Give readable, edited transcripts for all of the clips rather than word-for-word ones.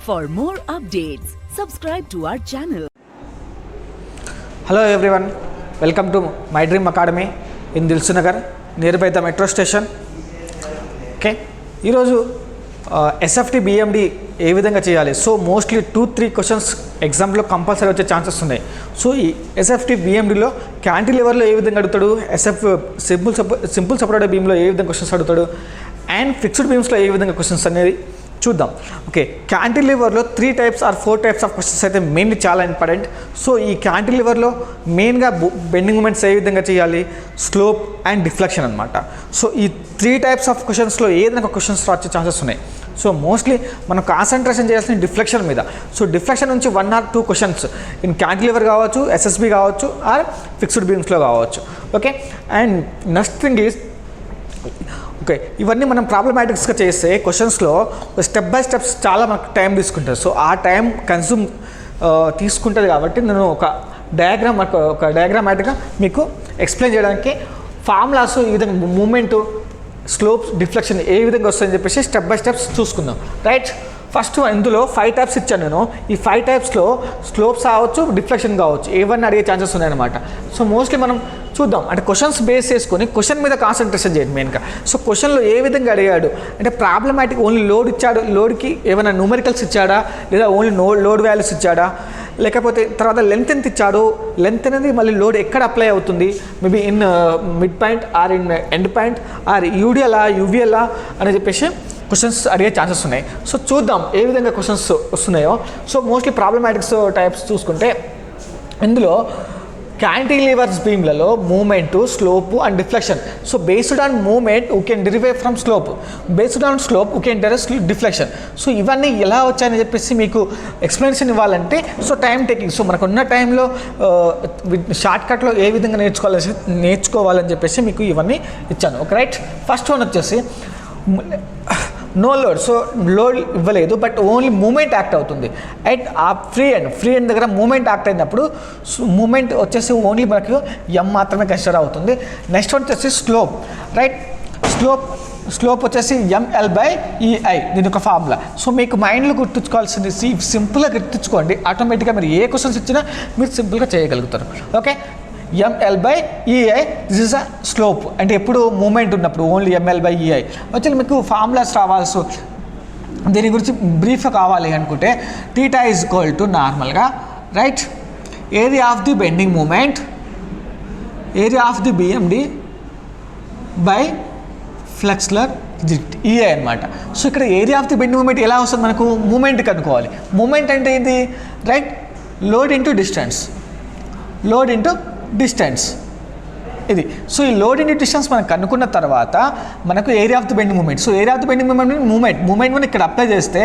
For more updates, subscribe to our channel. Hello everyone, welcome to My Dream Academy in Dilsunagar, nearby the metro station. Okay, ఈరోజు SFT BMD ఏ విధంగా చేయాలి. So mostly 2-3 questions ఎగ్జామ్లో compulsory వచ్చే chances ఉన్నాయి. So ఈ SFT BMDలో క్యాంటిలివర్లో ఏ విధంగా అడుగుతాడు, సింపుల్ సపరేట్ బీమ్లో ఏ విధంగా క్వశ్చన్స్ అడుగుతాడు, అండ్ ఫిక్స్డ్ బీమ్స్లో ఏ విధంగా క్వశ్చన్స్ అనేది చూద్దాం. ఓకే, క్యాంటిలివర్లో 3 types or 4 types of questions అయితే మెయిన్లీ చాలా ఇంపార్టెంట్. సో ఈ క్యాంటిలివర్లో మెయిన్గా బెండింగ్ మూమెంట్స్ ఏ విధంగా చేయాలి, స్లోప్ అండ్ డిఫ్లెక్షన్ అనమాట. సో ఈ 3 types ఆఫ్ క్వశ్చన్స్లో ఏదైనా ఒక క్వశ్చన్స్ వచ్చే ఛాన్సెస్ ఉన్నాయి. సో మోస్ట్లీ మనం కాన్సన్ట్రేషన్ చేయాల్సిన డిఫ్లెక్షన్ మీద. సో డిఫ్లెక్షన్ నుంచి 1 or 2 క్వశ్చన్స్ ఇన్ క్యాంటిలివర్ కావచ్చు, SSB కావచ్చు, ఆర్ ఫిక్స్డ్ బీమ్స్లో కావచ్చు. Okay, and next thing is, okay, ఇవన్నీ మనం ప్రాబ్లమాటిక్స్గా చేస్తే క్వశ్చన్స్లో స్టెప్ బై స్టెప్స్ చాలా మనకు టైం తీసుకుంటుంది. సో ఆ టైం కన్జ్యూమ్ తీసుకుంటుంది కాబట్టి నేను ఒక డయాగ్రామాటిక్గా మీకు ఎక్స్ప్లెయిన్ చేయడానికి ఫార్ములాస్ ఈ విధంగా మూమెంటు, స్లోప్స్, డిఫ్లెక్షన్ ఏ విధంగా వస్తుందని చెప్పేసి స్టెప్ బై స్టెప్స్ చూసుకుందాం. రైట్, ఫస్ట్ ఇందులో 5 types ఇచ్చాను నేను. ఈ 5 typesలో స్లోప్స్ కావచ్చు, డిఫ్లెక్షన్ కావచ్చు, ఏవన్నీ అడిగే ఛాన్సెస్ ఉన్నాయన్నమాట. సో మోస్ట్లీ మనం చూద్దాం, అంటే క్వశ్చన్స్ బేస్ చేసుకొని క్వశ్చన్ మీద కాన్సన్ట్రేషన్ చేయండి మెయిన్గా. సో క్వశ్చన్లో ఏ విధంగా అడిగాడు అంటే ప్రాబ్లమాటిక్ ఓన్లీ లోడ్ ఇచ్చాడు, లోడ్కి ఏమైనా న్యూమరికల్స్ ఇచ్చాడా, లేదా ఓన్లీ లోడ్ వాల్యూస్ ఇచ్చాడా, లేకపోతే తర్వాత లెంత్ ఎంత ఇచ్చాడు, లెంత్ అనేది మళ్ళీ లోడ్ ఎక్కడ అప్లై అవుతుంది, maybe in mid point or in end point or యూడిఎలా యూవిఎలా అని చెప్పేసి క్వశ్చన్స్ అడిగే ఛాన్సెస్ ఉన్నాయి. సో చూద్దాం ఏ విధంగా క్వశ్చన్స్ వస్తున్నాయో. సో మోస్ట్లీ ప్రాబ్లమాటిక్స్ టైప్స్ చూసుకుంటే ఇందులో క్యాంటిలివర్స్ బీమ్లలో moment, slope and deflection. So based on moment we can derive from slope, based on slope we can direct deflection. So ఇవన్నీ ఎలా వచ్చాయని చెప్పేసి మీకు ఎక్స్ప్లెనేషన్ ఇవ్వాలంటే సో టైం టేకింగ్. సో మనకున్న టైంలో షార్ట్ కట్లో ఏ విధంగా నేర్చుకోవాలని చెప్పేసి మీకు ఇవన్నీ ఇచ్చాను. Okay, right. ఫస్ట్ వన్ వచ్చేసి నో లోడ్. సో లోడ్ ఇవ్వలేదు, బట్ ఓన్లీ మూమెంట్ యాక్ట్ అవుతుంది. అట్ ఆ ఫ్రీ ఎండ్ దగ్గర మూమెంట్ యాక్ట్ అయినప్పుడు మూమెంట్ వచ్చేసి ఓన్లీ మనకు ఎం మాత్రమే కన్సిడర్ అవుతుంది. నెక్స్ట్ వచ్చేసి స్లోప్. రైట్, స్లోప్ వచ్చేసి ML/EI, దీని ఒక ఫార్ములా. సో మీకు మైండ్లో గుర్తుంచుకోవాల్సింది సింపుల్గా గుర్తుంచుకోండి, ఆటోమేటిక్గా మీరు ఏ క్వశ్చన్స్ ఇచ్చినా మీరు సింపుల్గా చేయగలుగుతారు. Okay, ML/EI this is a slope. అంటే ఎప్పుడు మూమెంట్ ఉన్నప్పుడు ఓన్లీ ML/EI వచ్చి మీకు ఫార్ములాస్ రావాల్సి, దీని గురించి బ్రీఫ్గా కావాలి అనుకుంటే థీటా ఈజ్ ఈక్వల్ టు నార్మల్గా, right, area of the bending moment, area of the BMD by flexural EI అనమాట. సో ఇక్కడ area of the bending moment ఎలా వస్తుంది, మనకు మూమెంట్ కనుక్కోవాలి. మూమెంట్ అంటే ఏంటి, రైట్, లోడ్ ఇంటూ డిస్టెన్స్ ఇది. సో ఈ లోడ్ ఇంటూ డిస్టెన్స్ మనం కనుక్కున్న తర్వాత మనకు area of the bending moment. So area of the bending moment మనం ఇక్కడ అప్లై చేస్తే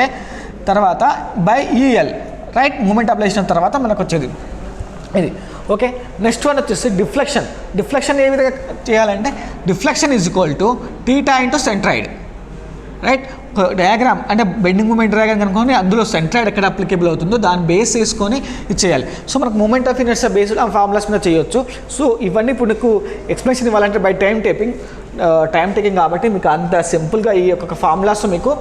తర్వాత by EL, right, moment apply చేసిన తర్వాత మనకు వచ్చేది ఇది. ఓకే, నెక్స్ట్ వన్ వచ్చేసి డిఫ్లెక్షన్ ఏ విధంగా చేయాలంటే deflection is equal to theta into centroid. Right, diagram అంటే బెండింగ్ మూమెంట్ డయాగ్రామ్ కనుక్కొని అందులో సెంట్రాయిడ్ ఎక్కడ అప్లికేబుల్ అవుతుందో దాన్ని బేస్ చేసుకొని ఇది చేయాలి. సో మనకు మూమెంట్ ఆఫ్ ఇనర్షియా బేస్డ్ ఆ ఫార్ములాస్ మీద చేయొచ్చు. సో ఇవన్నీ ఇప్పుడు మీకు ఎక్స్ప్లెనేషన్ ఇవ్వాలంటే బై టైం టేకింగ్ కాబట్టి మీకు అంత సింపుల్గా ఈ యొక్క ఫార్ములాస్ మీకు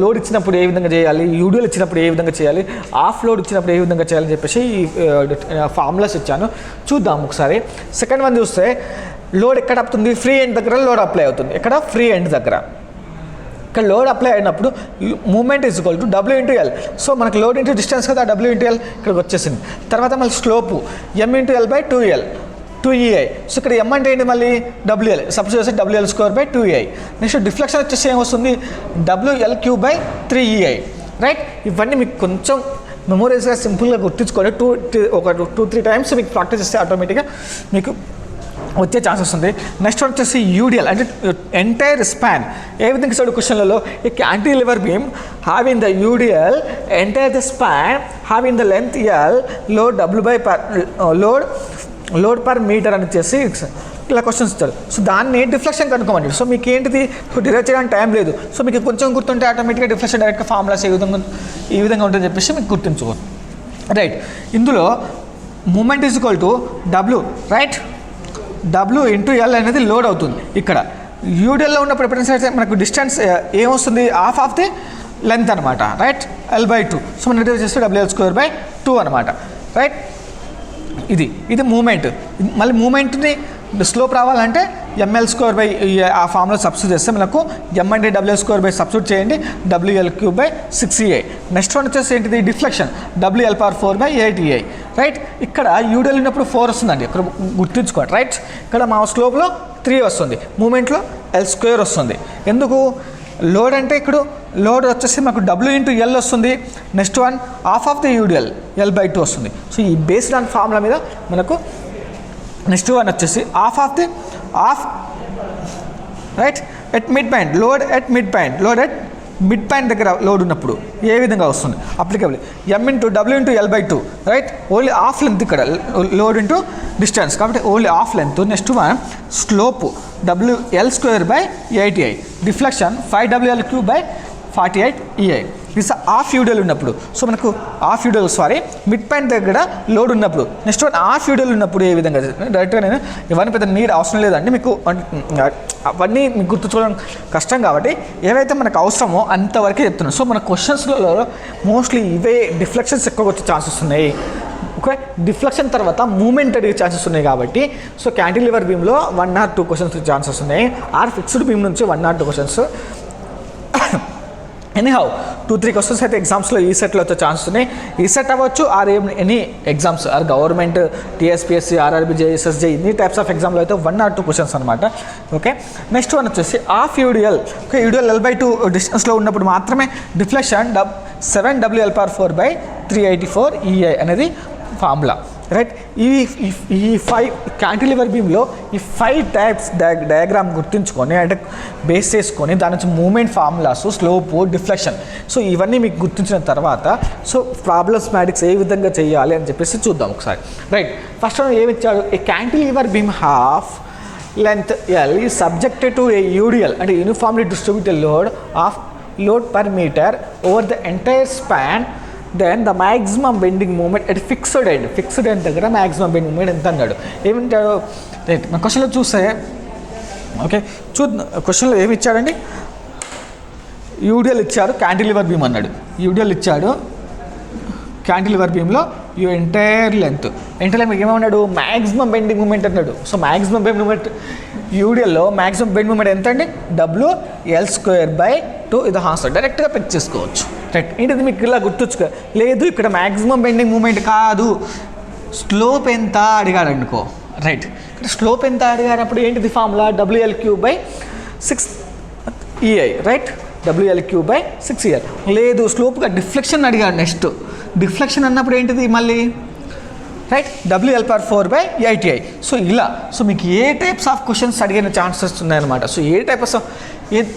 లోడ్ ఇచ్చినప్పుడు ఏ విధంగా చేయాలి, యూడిఎల్ ఇచ్చినప్పుడు ఏ విధంగా చేయాలి, ఆఫ్ లోడ్ ఇచ్చినప్పుడు ఏ విధంగా చేయాలని చెప్పేసి ఈ ఫార్ములాస్ ఇచ్చాను. చూద్దాం ఒకసారి. సెకండ్ వన్ చూస్తే లోడ్ ఎక్కడ అవుతుంది, ఫ్రీ ఎండ్ దగ్గర లోడ్ అప్లై అవుతుంది. ఎక్కడ, ఫ్రీ ఎండ్ దగ్గర. ఇక్కడ లోడ్ అప్లై అయినప్పుడు moment is equal to W/L. So మనకు లోడ్ ఇంటూ డిస్టెన్స్ కదా, W/L ఇక్కడికి వచ్చేసింది. తర్వాత మళ్ళీ స్లోపు M/L/2EI. సో ఇక్కడ M అంటే ఏంటి, మళ్ళీ WL, సపోజ్ చేస్తే WL²/2EI. నెక్స్ట్ డిఫ్లెక్షన్ వచ్చేసి ఏమొస్తుంది, WL3/3EI. రైట్, ఇవన్నీ మీకు కొంచెం మెమోరీస్గా సింపుల్గా గుర్తుంచుకొని 2-3 times మీకు ప్రాక్టీస్ చేస్తే ఆటోమేటిక్గా మీకు వచ్చే ఛాన్సెస్ ఉంది. నెక్స్ట్ వచ్చేసి యూడిఎల్ అంటే ఎంటైర్ స్పాన్. ఏ విధంగా ఇస్తాడు క్వశ్చన్లలో, ఈ cantilever beam having the UDL entire the span having the length L, load per metre అని వచ్చేసి ఇలా క్వశ్చన్స్ ఇస్తాడు. సో దాన్ని డిఫ్లెక్షన్ కనుక్కోమండి. సో మీకు ఏంటిది డిరైవ్ చేయడానికి టైం లేదు. సో మీకు కొంచెం గుర్తుంటే ఆటోమేటిక్గా డిఫ్లెక్షన్ డైరెక్ట్గా ఫార్ములాస్ ఈ విధంగా ఉంటుందని చెప్పేసి మీకు గుర్తుంచుకోండి. రైట్, ఇందులో moment is equal to W, right, W/L అనేది లోడ్ అవుతుంది. ఇక్కడ యూడిఎల్లో ఉన్నప్పుడు ఎప్పుడైనా సరే మనకు డిస్టెన్స్ ఏమొస్తుంది, హాఫ్ ఆఫ్ ది లెంత్ అనమాట, రైట్, L/2. సో మనం రిడ్యూస్ చేస్తే WL²/2 అనమాట, రైట్. ఇది మూమెంట్. మళ్ళీ మూమెంట్ని స్లోప్ రావాలంటే ML² ఆ ఫామ్లో సబ్స్టిట్యూట్ చేస్తే మనకు M అంటే WL² సబ్స్టిట్యూట్ చేయండి, WL3/6EI. నెక్స్ట్ వన్ వచ్చేసి ఏంటిది, డిఫ్లెక్షన్, WL⁴/8EI, రైట్. ఇక్కడ యూడిఎల్ ఉన్నప్పుడు 4 వస్తుందండి, ఇక్కడ గుర్తుంచుకోండి, రైట్. ఇక్కడ మా స్లోప్లో 3 వస్తుంది, మూమెంట్లో L² వస్తుంది. ఎందుకు, లోడ్ అంటే ఇక్కడ లోడ్ వచ్చేసి మాకు W×L వస్తుంది. Next one half of the UDL L/2 వస్తుంది. సో ఈ బేస్డ్ ఆన్ ఫార్ములా మీద మనకు నెక్స్ట్ వన్ వచ్చేసి half right at mid point, load at mid point దగ్గర లోడ్ ఉన్నప్పుడు ఏ విధంగా వస్తుంది applicable, M×W×L/2, right. Only half length ఇక్కడ లోడ్ ఇంటూ డిస్టెన్స్, కాబట్టి only half length. Next one slope WL²/8EI, deflection 5WL3/48EI. This half UDL ఉన్నప్పుడు. So మనకు mid point దగ్గర load ఉన్నప్పుడు. నెక్స్ట్ వన్ హాఫ్ యూడిఎల్ ఉన్నప్పుడు ఏ విధంగా, డైరెక్ట్గా నేను ఇవన్నీ పెద్ద నీడ్ అవసరం లేదండి, మీకు అవన్నీ మీకు గుర్తుంచుకోవడం కష్టం కాబట్టి ఏవైతే మనకు అవసరమో అంతవరకే చెప్తున్నాను. సో మన క్వశ్చన్స్లో మోస్ట్లీ ఇవే డిఫ్లెక్షన్స్ ఎక్కువ వచ్చే ఛాన్సెస్ ఉన్నాయి. ఓకే, డిఫ్లెక్షన్ తర్వాత మూమెంట్ అడిగే ఛాన్సెస్ ఉన్నాయి కాబట్టి సో క్యాంటిలివర్ బీమ్లో 1 or 2 క్వశ్చన్స్ ఛాన్సెస్ ఉన్నాయి, ఆర్ ఫిక్స్డ్ బీమ్ నుంచి 1 or 2 క్వశ్చన్స్. ఎనీహౌ 2-3 క్వశ్చన్స్ అయితే ఎగ్జామ్స్లో ఈ సెట్లో వచ్చే ఛాన్సెస్ ఉన్నాయి. ఈ సెట్ అవ్వచ్చు, or any exams, or government, TSPSC, RRB, JSSJ, ఇన్ని టైప్స్ ఆఫ్ ఎగ్జామ్లో అయితే 1 or 2 క్వశ్చన్స్ అనమాట. ఓకే, నెక్స్ట్ వన్ వచ్చేసి half UDL. Okay, UDL L/2 డిస్టెన్స్లో ఉన్నప్పుడు మాత్రమే డిఫ్లెక్షన్ 7WL⁴/384EI అనేది ఫార్ములా, రైట్. ఈ 5 క్యాంటిలివర్ బీమ్లో ఈ 5 టైప్స్ డయాగ్రామ్ గుర్తుంచుకొని అంటే బేస్ చేసుకొని దాని నుంచి moment formulas, slope, deflection, so ఇవన్నీ మీకు గుర్తించిన తర్వాత సో ప్రాబ్లమ్స్ మ్యాటిక్స్ ఏ విధంగా చేయాలి అని చెప్పేసి చూద్దాం ఒకసారి, రైట్. ఫస్ట్ ఏమి ఇచ్చాడు, a cantilever beam half length L is subjected to a UDL అంటే uniformly distributed load per meter over the entire span. Then the maximum bending moment at fixed end దగ్గర మ్యాక్సిమం బెండింగ్ మూమెంట్ ఎంత అన్నాడు. ఏమింటాడు, right. మన క్వశ్చన్లో చూస్తే okay క్వశ్చన్లో ఏమి ఇచ్చాడండి, యూడిఎల్ ఇచ్చాడు, క్యాంటిలివర్ బీమ్ అన్నాడు. యూడిఎల్ ఇచ్చాడు, క్యాంటిలివర్ బీమ్లో ఎంటైర్ లెంత్ ఏమన్నాడు, మ్యాక్సిమం బెండింగ్ మూమెంట్ అన్నాడు. సో మ్యాక్సిమం బెండింగ్ మూమెంట్ యూడిఎల్లో మ్యాక్సిమం బెండింగ్ మూమెంట్ ఎంత అండి, WL²/2. ఇది ఆన్సర్ డైరెక్ట్గా పిక్ చేసుకోవచ్చు, రైట్. ఏంటిది మీకు ఇలా గుర్తుంచుకో, లేదు ఇక్కడ మ్యాక్సిమం బెండింగ్ మూమెంట్ కాదు, స్లోప్ ఎంత అడిగాడు అనుకో, రైట్. ఇక్కడ స్లోప్ ఎంత అడిగానప్పుడు ఏంటిది ఫార్ములా, WL3/6EI, రైట్. WL3/6EI. లేదు స్లోప్గా డిఫ్లెక్షన్ అడిగాడు. నెక్స్ట్ డిఫ్లెక్షన్ అన్నప్పుడు ఏంటిది మళ్ళీ, రైట్, WL⁴/8EI. సో ఇలా సో మీకు ఏ టైప్స్ ఆఫ్ క్వశ్చన్స్ అడిగిన ఛాన్సెస్ ఉన్నాయన్నమాట. సో ఏ టైప్స్ ఆఫ్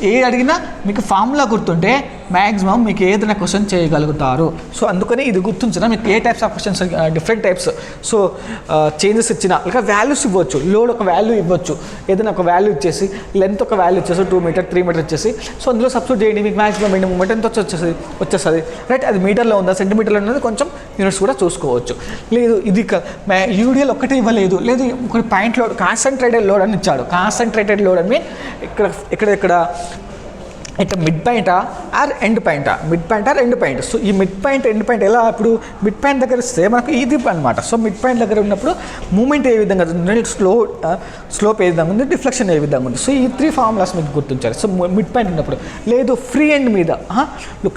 ఏ అడిగినా మీకు ఫార్ములా గుర్తుంటే మ్యాక్సిమం మీకు ఏదైనా క్వశ్చన్ చేయగలుగుతారు. సో అందుకని ఇది గుర్తుంచిన మీకు ఏ types of questions, different types, so changes ఇచ్చిన ఇక వాల్యూస్ ఇవ్వచ్చు, లోడ్ ఒక వాల్యూ ఇవ్వచ్చు, ఏదైనా ఒక వాల్యూ ఇచ్చేసి లెంత్ ఒక వాల్యూ ఇచ్చేసి 2 మీటర్ 3 మీటర్ ఇచ్చేసి సో అందులో సబ్స్టిట్యూట్ చేయండి, మీకు మ్యాక్సిమం బెండింగ్ మూమెంట్ ఎంత వచ్చేస్తుంది, రైట్. అది మీటర్లో ఉందా సెంటీమీటర్లో ఉన్నది కొంచెం యూనిట్స్ కూడా చూసుకోవచ్చు. లేదు ఇది యూడిఎల్ ఒక్కటే ఇవ్వలేదు, లేదు ఒక పాయింట్ లోడ్ కాన్సన్ట్రేటెడ్ లోడ్ అని ఇచ్చాడు. కాన్సన్ట్రేటెడ్ లోడ్ అని ఇక్కడ మిడ్ పాయింటా ఆర్ ఎండ్ పాయింటా, ఎండ్ పాయింట్. సో ఈ మిడ్ పాయింట్ ఎండ్ పాయింట్ ఎలా, ఇప్పుడు మిడ్ పాయింట్ దగ్గర ఇస్తే మనకు ఇది అనమాట. సో మిడ్ పాయింట్ దగ్గర ఉన్నప్పుడు మూమెంట్ ఏ విధంగా ఉంది, స్లోప్ ఏ విధంగా ఉంది, డిఫ్లెక్షన్ ఏ విధంగా ఉంది. సో ఈ 3 ఫార్ములాస్ మీకు గుర్తించాలి. సో మిడ్ పాయింట్ ఉన్నప్పుడు, లేదు ఫ్రీ ఎండ్ మీద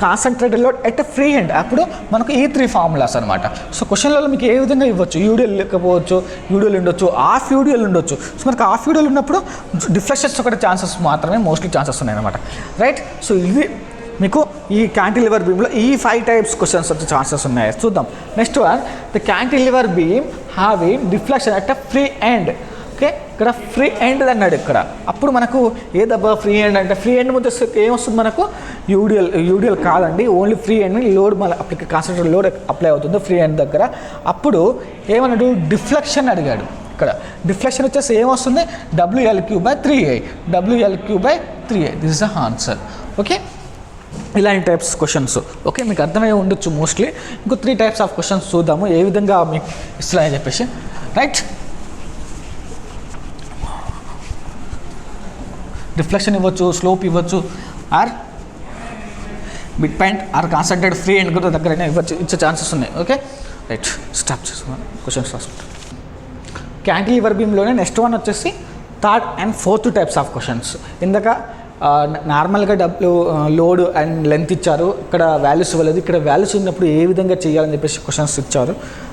concentrated load at free end, అప్పుడు మనకు ఈ 3 ఫార్ములాస్ అనమాట. సో క్వశ్చన్లలో మీకు ఏ విధంగా ఇవ్వచ్చు, యూడిఎల్ లేకపోవచ్చు, యూడిఎల్ ఉండొచ్చు, హాఫ్ యూడిఎల్ ఉండొచ్చు. సో మనకు హాఫ్ యూడిఎల్ ఉన్నప్పుడు డిఫ్లెక్షన్స్ ఒకటి ఛాన్సెస్ మాత్రమే మోస్ట్లీ ఛాన్సెస్ ఉన్నాయన్నమాట, రైట్. సో ఇది మీకు ఈ క్యాంటిలివర్ బీమ్లో ఈ 5 టైప్స్ క్వశ్చన్స్ వచ్చే ఛాన్సెస్ ఉన్నాయి. చూద్దాం. Next one, the cantilever beam having deflection at free end. Okay, ఇక్కడ ఫ్రీ ఎండ్ అన్నాడు ఇక్కడ. అప్పుడు మనకు ఏదబ్బా ఫ్రీ ఎండ్ అంటే, ఫ్రీ ఎండ్ ముందు ఏమొస్తుంది మనకు, యూడిఎల్ కాదండి, ఓన్లీ ఫ్రీ ఎండ్ లోడ్ మళ్ళీ కాన్సన్ట్రేటెడ్ లోడ్ అప్లై అవుతుంది ఫ్రీ ఎండ్ దగ్గర. అప్పుడు ఏమన్నాడు, డిఫ్లెక్షన్ అడిగాడు. ఇక్కడ డిఫ్లెక్షన్ వచ్చేసి ఏమొస్తుంది, WL3/3EI, WL3/3EI. This is the answer. Okay, ఇలాంటి టైప్స్ క్వశ్చన్స్ ఓకే మీకు అర్థమై ఉండొచ్చు మోస్ట్లీ. ఇంకో 3 టైప్స్ ఆఫ్ క్వశ్చన్స్ చూద్దాము ఏ విధంగా మీకు ఇస్తున్నాయని చెప్పేసి, రైట్. డిఫ్లెక్షన్ ఇవ్వచ్చు, స్లోప్ ఇవ్వచ్చు, or mid point or concentrate free end దగ్గర ఇచ్చే ఛాన్సెస్ ఉన్నాయి. ఓకే రైట్, స్టాప్ చేసుకున్నాను, క్వశ్చన్స్ రాసుకుంటాను. క్యాంటిలివర్ బీమ్లోనే నెక్స్ట్ వన్ వచ్చేసి third and fourth types of questions. ఇందాక నార్మల్గా లోడ్ అండ్ లెంత్ ఇచ్చారు, ఇక్కడ వాల్యూస్ ఇవ్వలేదు. ఇక్కడ వాల్యూస్ ఉన్నప్పుడు ఏ విధంగా చేయాలని చెప్పేసి క్వశ్చన్స్ ఇచ్చారు.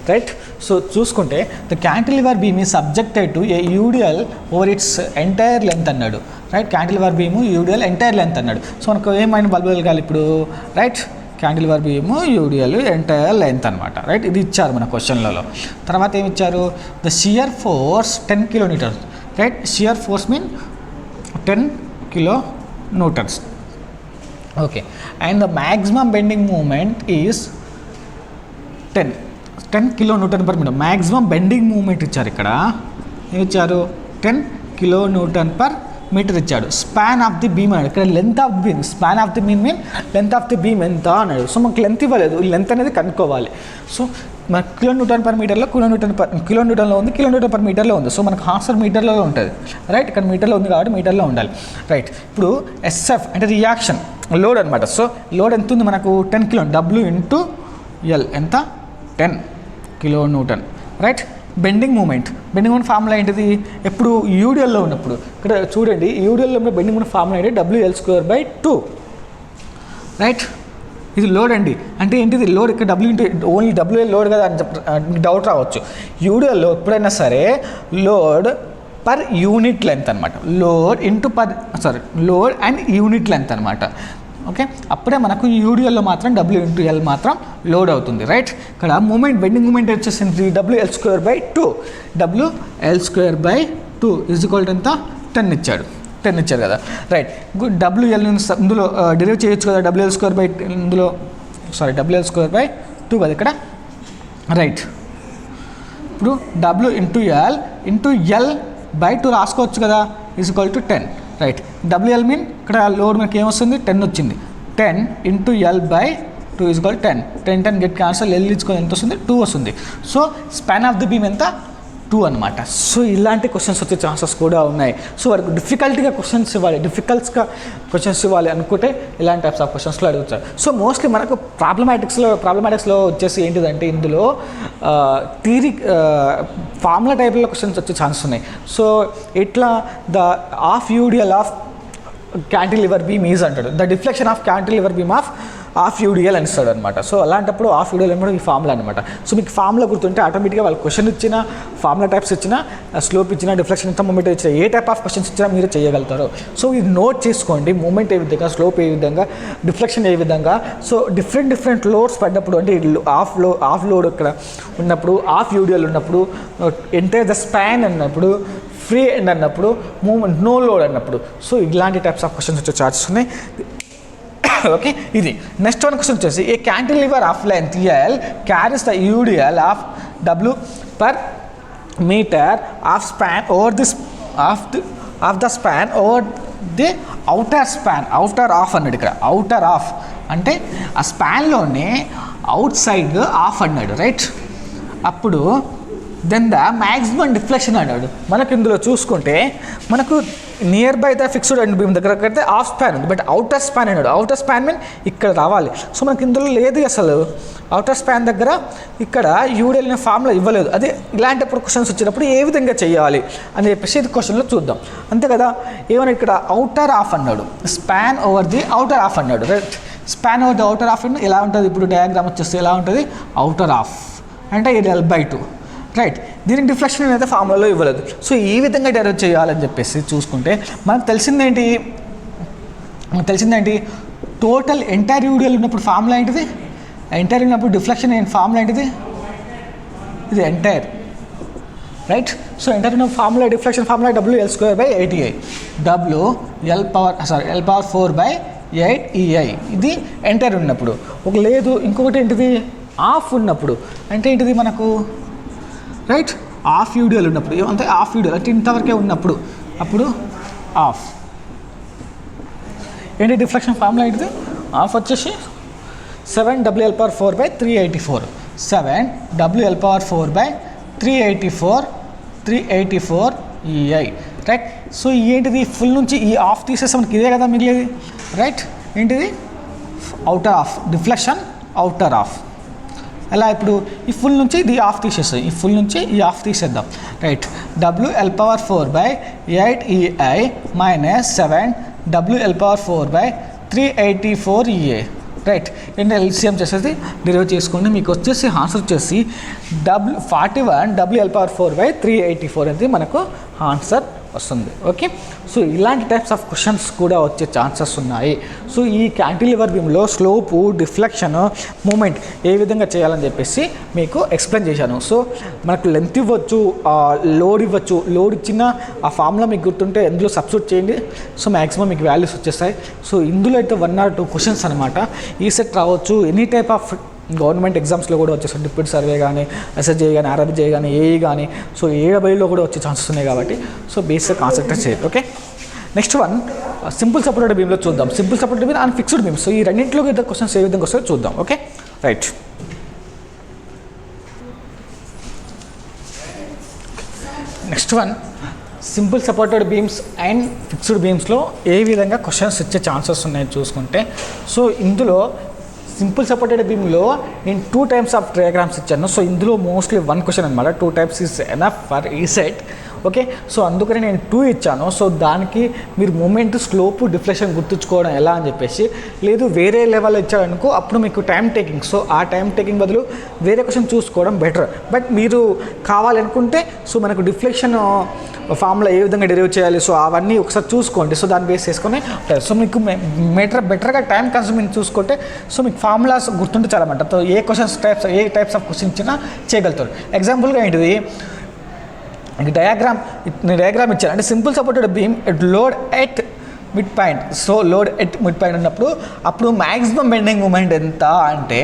రైట్, సో చూసుకుంటే ద క్యాంటిలివర్ బీమ్ ఈ subjected to a UDL over its entire length అన్నాడు. Right, cantilever beam UDL entire length అన్నాడు. సో మనకు ఏమైనా బల్బు వెలగాలి ఇప్పుడు. Right, cantilever beam UDL entire length అనమాట. రైట్, ఇది ఇచ్చారు మన క్వశ్చన్లలో. తర్వాత ఏమి ఇచ్చారు, the shear force 10 kilonewtons. Right, shear force mean 10 kilonewtons. Okay, and the maximum bending moment is 10 kilonewton/meter. Maximum bending moment ఇచ్చారు. ఇక్కడ ఏమి ఇచ్చారు, 10 kilonewton/meter ఇచ్చాడు. స్పాన్ ఆఫ్ ది బీమ్ అన్నాడు. ఇక్కడ length of the beam, span of the beam mean length of the beam ఎంత అన్నాడు. So మనకు లెంత్ ఇవ్వలేదు, లెంత్ అనేది కనుక్కోవాలి. సో మన కిలోన్యూటన్లో కిలోన్యూటన్లో ఉంది, కిలోన్యూటన్/మీటర్లో ఉంది. సో మనకు హార్స్ మీటర్లో ఉంటుంది. రైట్, ఇక్కడ మీటర్లో ఉంది కాబట్టి మీటర్లో ఉండాలి. రైట్, ఇప్పుడు ఎస్ఎఫ్ అంటే రియాక్షన్ లోడ్ అనమాట. సో లోడ్ ఎంత ఉంది మనకు, 10 kilo. W ఇంటూ ఎల్ ఎంత, 10 kilonewton. Right, bending moment formula ఏంటిది, ఎప్పుడు యూడిఎల్లో ఉన్నప్పుడు. ఇక్కడ చూడండి, యూడిఎల్లో ఉన్న బెండింగ్ మూమెంట్ ఫార్ములా ఏంటి, WL²/2. రైట్, ఇది లోడ్ అండి. అంటే ఏంటిది లోడ్, ఇక్కడ W into only WL load కదా అని డౌట్ రావచ్చు. యూడిఎల్లో ఎప్పుడైనా సరే లోడ్ పర్ యూనిట్ లెంత్ అనమాట. లోడ్ అండ్ యూనిట్ లెంత్ అనమాట. ఓకే, అప్పుడే మనకు యూడిఎల్లో మాత్రం W ఇంటూ ఎల్ మాత్రం లోడ్ అవుతుంది. రైట్, ఇక్కడ మూమెంట్ బెండింగ్ మూమెంట్ వచ్చేసింది WL²/2. WL²/2 is equal to ఎంత, 10 ఇచ్చాడు కదా. రైట్, WL ఇందులో డెరివ్ చేయొచ్చు కదా, WL²/2 కదా ఇక్కడ. రైట్, ఇప్పుడు W ఇంటూ L/2 రాసుకోవచ్చు కదా, is equal to 10. Right, WL mean ఇక్కడ లోడ్ మనకి ఏమొస్తుంది, 10 వచ్చింది. 10 into L/2 is equal 10. 10 get cancel, L ఇచ్చుకొని ఎంత వస్తుంది, 2 వస్తుంది. So span of the beam ఎంత, 2 అనమాట. సో ఇలాంటి క్వశ్చన్స్ వచ్చే ఛాన్సెస్ కూడా ఉన్నాయి. సో వారికి డిఫికల్ట్గా క్వశ్చన్స్ ఇవ్వాలి అనుకుంటే ఇలాంటి టైప్స్ ఆఫ్ క్వశ్చన్స్లో అడుగుతారు. సో మోస్ట్లీ మనకు ప్రాబ్లమాటిక్స్లో వచ్చేసి ఏంటిదంటే ఇందులో థియరీ ఫార్ములా టైప్లో క్వశ్చన్స్ వచ్చే ఛాన్సెస్ ఉన్నాయి. సో ఇట్లా the of UDL of cantilever beam is అంటాడు, the deflection of cantilever beam of UDL అని ఇస్తాడు అనమాట. సో అలాంటప్పుడు ఆఫ్ యూడిఎల్ అనమాట ఈ ఫార్ములా అనమాట. సో మీకు ఫార్ములా గుర్తుంటే ఆటోమేటిక్గా వాళ్ళు క్వశ్చన్ ఇచ్చిన, ఫార్ములా టైప్స్ ఇచ్చిన, స్లోప్ ఇచ్చిన, డిఫ్లెక్షన్ ఎంత మూమెంట్ ఇచ్చిన, ఏ టైప్ ఆఫ్ క్వశ్చన్స్ ఇచ్చినా మీరు చేయగలుగుతారు. సో ఇది నోట్ చేసుకోండి, మూమెంట్ ఏ విధంగా, స్లోప్ ఏ విధంగా, డిఫ్లెక్షన్ ఏ విధంగా. సో డిఫరెంట్ లోడ్స్ పడినప్పుడు, అంటే ఆఫ్ లోడ్ ఇక్కడ ఉన్నప్పుడు, ఆఫ్ యూడిఎల్ ఉన్నప్పుడు, ఎంటైర్ ద స్పాన్ అన్నప్పుడు, ఫ్రీ ఎండ్ అన్నప్పుడు, మూమెంట్ నో లోడ్ అన్నప్పుడు. సో ఇలాంటి టైప్స్ ఆఫ్ క్వశ్చన్స్ వచ్చే ఛాన్సెస్ ఉన్నాయి. ఓకే, ఇది నెక్స్ట్ వన్ క్వశ్చన్ వచ్చేసి, a cantilever of length L carries the UDL of W/meter of span over this of the span over the outer of అన్నాడు. ఇక్కడ outer of అంటే ఆ స్పాన్లోనే outside of అన్నాడు. Right, అప్పుడు then the maximum deflection అన్నాడు. మనకు ఇందులో చూసుకుంటే మనకు near by the fixed end beam దగ్గర అయితే ఆఫ్ స్పాన్ ఉంది, బట్ అవుటర్ స్పాన్ అన్నాడు. అవుటర్ స్పాన్ మీన్ ఇక్కడ రావాలి. సో మనకి ఇందులో లేదు అసలు అవుటర్ స్పాన్ దగ్గర, ఇక్కడ యూడిఎల్ అనే ఫార్ములా ఇవ్వలేదు. అదే ఇలాంటప్పుడు క్వశ్చన్స్ వచ్చినప్పుడు ఏ విధంగా చేయాలి అని చెప్పేసి ఇది క్వశ్చన్లో చూద్దాం. అంతే కదా, ఏమన్నా ఇక్కడ అవుటర్ ఆఫ్ అన్నాడు, span over the outer of అన్నాడు. Right, span over the outer of ఎలా ఉంటుంది, ఇప్పుడు డయాగ్రామ్ వచ్చేస్తే ఎలా ఉంటుంది, అవుటర్ ఆఫ్ అంటే ఇది L/2. రైట్, దీనికి డిఫ్లెక్షన్ అయితే ఫార్ములాలో ఇవ్వలేదు. సో ఈ విధంగా డెరైవ్ చేయాలని చెప్పేసి చూసుకుంటే మనకు తెలిసిందేంటి టోటల్ ఎంటైర్ యూడిఎల్ ఉన్నప్పుడు ఫార్ములా ఏంటిది, ఎంటైర్ ఉన్నప్పుడు డిఫ్లెక్షన్ ఫార్ములా ఏంటిది, ఇది ఎంటైర్. రైట్, సో ఎంటైర్ ఉన్న formula, deflection formula WL²/8EI, L/4/8EI. ఇది ఎంటైర్ ఉన్నప్పుడు. లేదు, ఇంకొకటి ఏంటిది ఆఫ్ ఉన్నప్పుడు, అంటే ఏంటిది మనకు రైట్, ఆఫ్ యూడిఎల్ ఉన్నప్పుడు, అంటే ఆఫ్ యూడిఎల్ అంటే ఇంతవరకే ఉన్నప్పుడు, అప్పుడు ఆఫ్ ఏంటి డిఫ్లెక్షన్ ఫార్ములా ఏంటిది, ఆఫ్ వచ్చేసి 7WL/4/384, 7WL/4/384 రైట్. సో ఏంటిది ఫుల్ నుంచి ఈ ఆఫ్ తీసేస్తే మనకి ఇదే కదా మిగిలేది. రైట్, ఏంటిది outer of, deflection outer of. ఎలా ఇప్పుడు ఈ ఫుల్ నుంచి ఇది ఆఫ్ తీసేస్తాం, ఈ ఫుల్ నుంచి ఈ ఆఫ్ తీసేద్దాం. Right, WL/4/8EI - 7 WL/4/384EA. రైట్, ఏంటంటే ఎల్సిఎం చేసేసి డిరైవ్ చేసుకోండి. మీకు వచ్చేసి ఆన్సర్ వచ్చేసి 41 WL/4/384 అనేది మనకు ఆన్సర్ వస్తుంది. ఓకే, సో ఇలాంటి టైప్స్ ఆఫ్ క్వశ్చన్స్ కూడా వచ్చే ఛాన్సెస్ ఉన్నాయి. సో ఈ క్యాంటిలివర్ బీమ్లో స్లోపు, డిఫ్లెక్షన్, మూమెంట్ ఏ విధంగా చేయాలని చెప్పేసి మీకు ఎక్స్ప్లెయిన్ చేశాను. సో మనకు లెంత్ ఇవ్వచ్చు, లోడ్ ఇవ్వచ్చు. లోడ్ ఇచ్చిన ఆ ఫార్ములా మీకు గుర్తుంటే ఎందులో సబ్స్టిట్యూట్ చేయండి, సో మ్యాక్సిమం మీకు వాల్యూస్ వచ్చేస్తాయి. సో ఇందులో అయితే 1 or 2 క్వశ్చన్స్ అనమాట. ఈ సెట్ రావచ్చు, ఎనీ టైప్ ఆఫ్ గవర్నమెంట్ ఎగ్జామ్స్లో కూడా వచ్చేసి డిప్యూటీ సర్వే కానీ, SSJ కానీ, RRBJ కానీ, ఏఈ కానీ, సో ఏడబ్ల్యూలో కూడా వచ్చే ఛాన్సెస్ ఉన్నాయి కాబట్టి సో బేసిక్ కాన్సెప్ట్ చేయండి. Okay, next one simple supported బీమ్లో చూద్దాం. Simple supported beam and fixed beam. So ఈ రెండింటిలో ఇద్దరు క్వశ్చన్స్ ఏ విధంగా వస్తాయో చూద్దాం. Okay, right. Next one simple supported beams and fixed బీమ్స్లో ఏ విధంగా క్వశ్చన్స్ ఇచ్చే ఛాన్సెస్ ఉన్నాయో చూసుకుంటే, సో ఇందులో సింపుల్ సపోర్టెడ్ బీమ్లో నేను 2 types ఆఫ్ డయాగ్రామ్స్ ఇచ్చాను. సో ఇందులో మోస్ట్లీ 1 క్వశ్చన్ అనమాట. 2 types ఈజ్ ఎనఫ్ ఫర్ ఈ సెట్. ఓకే, సో అందుకని నేను 2 ఇచ్చాను. సో దానికి మీరు మూమెంట్, స్లోపు, డిఫ్లెక్షన్ గుర్తుంచుకోవడం ఎలా అని చెప్పేసి, లేదు వేరే లెవెల్ ఇచ్చారనుకో అప్పుడు మీకు టైం టేకింగ్, సో ఆ టైం టేకింగ్ బదులు వేరే క్వశ్చన్ చూసుకోవడం బెటర్. బట్ మీరు కావాలనుకుంటే సో మనకు డిఫ్లెక్షన్ ఫార్ములా ఏ విధంగా డెరైవ్ చేయాలి, సో అవన్నీ ఒకసారి చూసుకోండి. సో దాన్ని బేస్ చేసుకొని సో మీకు బెటర్గా టైం కన్స్యూమింగ్ చూసుకుంటే సో మీకు ఫార్ములాస్ గుర్తుంటే చాలా మాట. సో ఏ టైప్స్ ఆఫ్ క్వశ్చన్ ఇచ్చినా చేయగలుగుతారు. ఎగ్జాంపుల్గా ఏంటిది, డయాగ్రామ్ ఇచ్చాను. అంటే simple supported beam load at mid point. So load at mid point ఉన్నప్పుడు అప్పుడు మ్యాక్సిమం బెండింగ్ మూమెంట్ ఎంత అంటే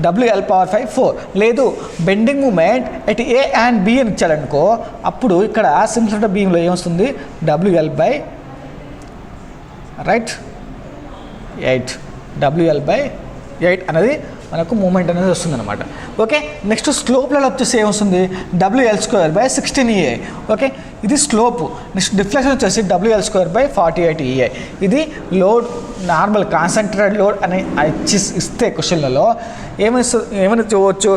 WL/4. లేదు bending moment at A and B అని ఇచ్చాడనుకో అప్పుడు ఇక్కడ సింపుల్ సపోర్టెడ్ బీమ్లో ఏమొస్తుంది, WL/8 అనేది మనకు మూమెంట్ అనేది వస్తుంది అనమాట. ఓకే, నెక్స్ట్ స్లోప్లలో వచ్చేసి ఏమొస్తుంది, WL/16EA. ఓకే, ఇది స్లోప్. నెక్స్ట్ డిఫ్లెక్షన్ వచ్చేసి WL/48EA. ఇది లోడ్, నార్మల్ కాన్సన్ట్రేటెడ్ లోడ్ అని ఇస్తే క్వశ్చన్లలో ఏమైనా చూడవచ్చు,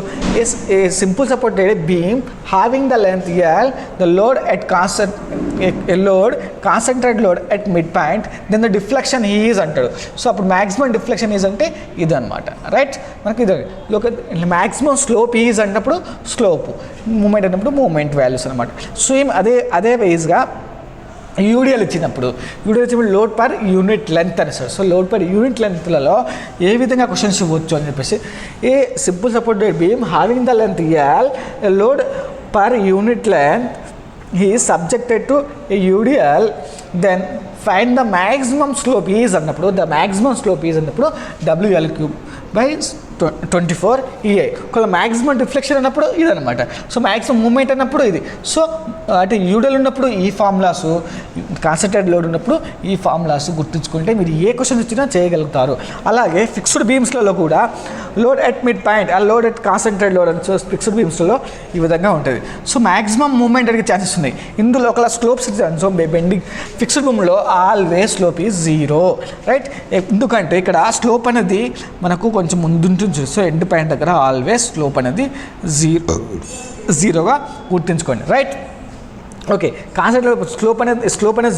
a simple supported beam having the length L, the load at concentrated load at mid point, then the deflection is అంటాడు. సో అప్పుడు మ్యాక్సిమం డిఫ్లెక్షన్ ఈజ్ అంటే ఇది అనమాట. రైట్, మనకి ఇది మ్యాక్సిమం స్లోప్ ఈజ్ అన్నప్పుడు స్లోప్, మూమెంట్ అన్నప్పుడు మూమెంట్ వాల్యూస్ అనమాట. సేమ్ అదే వైజ్గా యూడిఎల్ ఇచ్చినప్పుడు లోడ్ పర్ యూనిట్ లెంత్ అని sir. So load per unit లెంత్లలో ఏ విధంగా క్వశ్చన్స్ ఇవ్వచ్చు అని చెప్పేసి, a simple supported beam having the length L, load per unit length he is subjected to a UDL, then find the maximum slope is అన్నప్పుడు WL/24EA. ఒకవేళ maximum deflection అన్నప్పుడు ఇది అనమాట. సో మ్యాక్సిమం మూమెంట్ అన్నప్పుడు ఇది. సో అంటే యూడల్ ఉన్నప్పుడు ఈ ఫార్ములాస్, కాన్సన్ట్రేటెడ్ లోడ్ ఉన్నప్పుడు ఈ ఫార్ములాస్ గుర్తుంచుకుంటే మీరు ఏ క్వశ్చన్ ఇచ్చినా చేయగలుగుతారు. అలాగే ఫిక్స్డ్ బీమ్స్లలో కూడా లోడ్ ఎట్ మిడ్ పాయింట్, ఆ లోడ్ ఎట్ కాన్సన్ట్రేటెడ్ లోడ్ అని ఫిక్స్డ్ బీమ్స్లలో ఈ విధంగా ఉంటుంది. సో మ్యాక్సిమం మూమెంట్ అడిగే ఛాన్సెస్ ఉన్నాయి. ఇందులో ఒకలా స్లోప్స్ ఇచ్చాను. సో బెండింగ్ ఫిక్స్డ్ బీమ్లో ఆల్వేస్ స్లోప్ ఈజ్ 0. రైట్, ఎందుకంటే ఇక్కడ స్లోప్ అనేది మనకు కొంచెం ముందు. సో ఎండ్ పాయింట్ దగ్గర ఆల్వేస్ స్లోప్ అనేది 0గా గుర్తుంచుకోండి. రైట్, ఓకే, కాన్సెప్ట్ స్లోప్ అనేది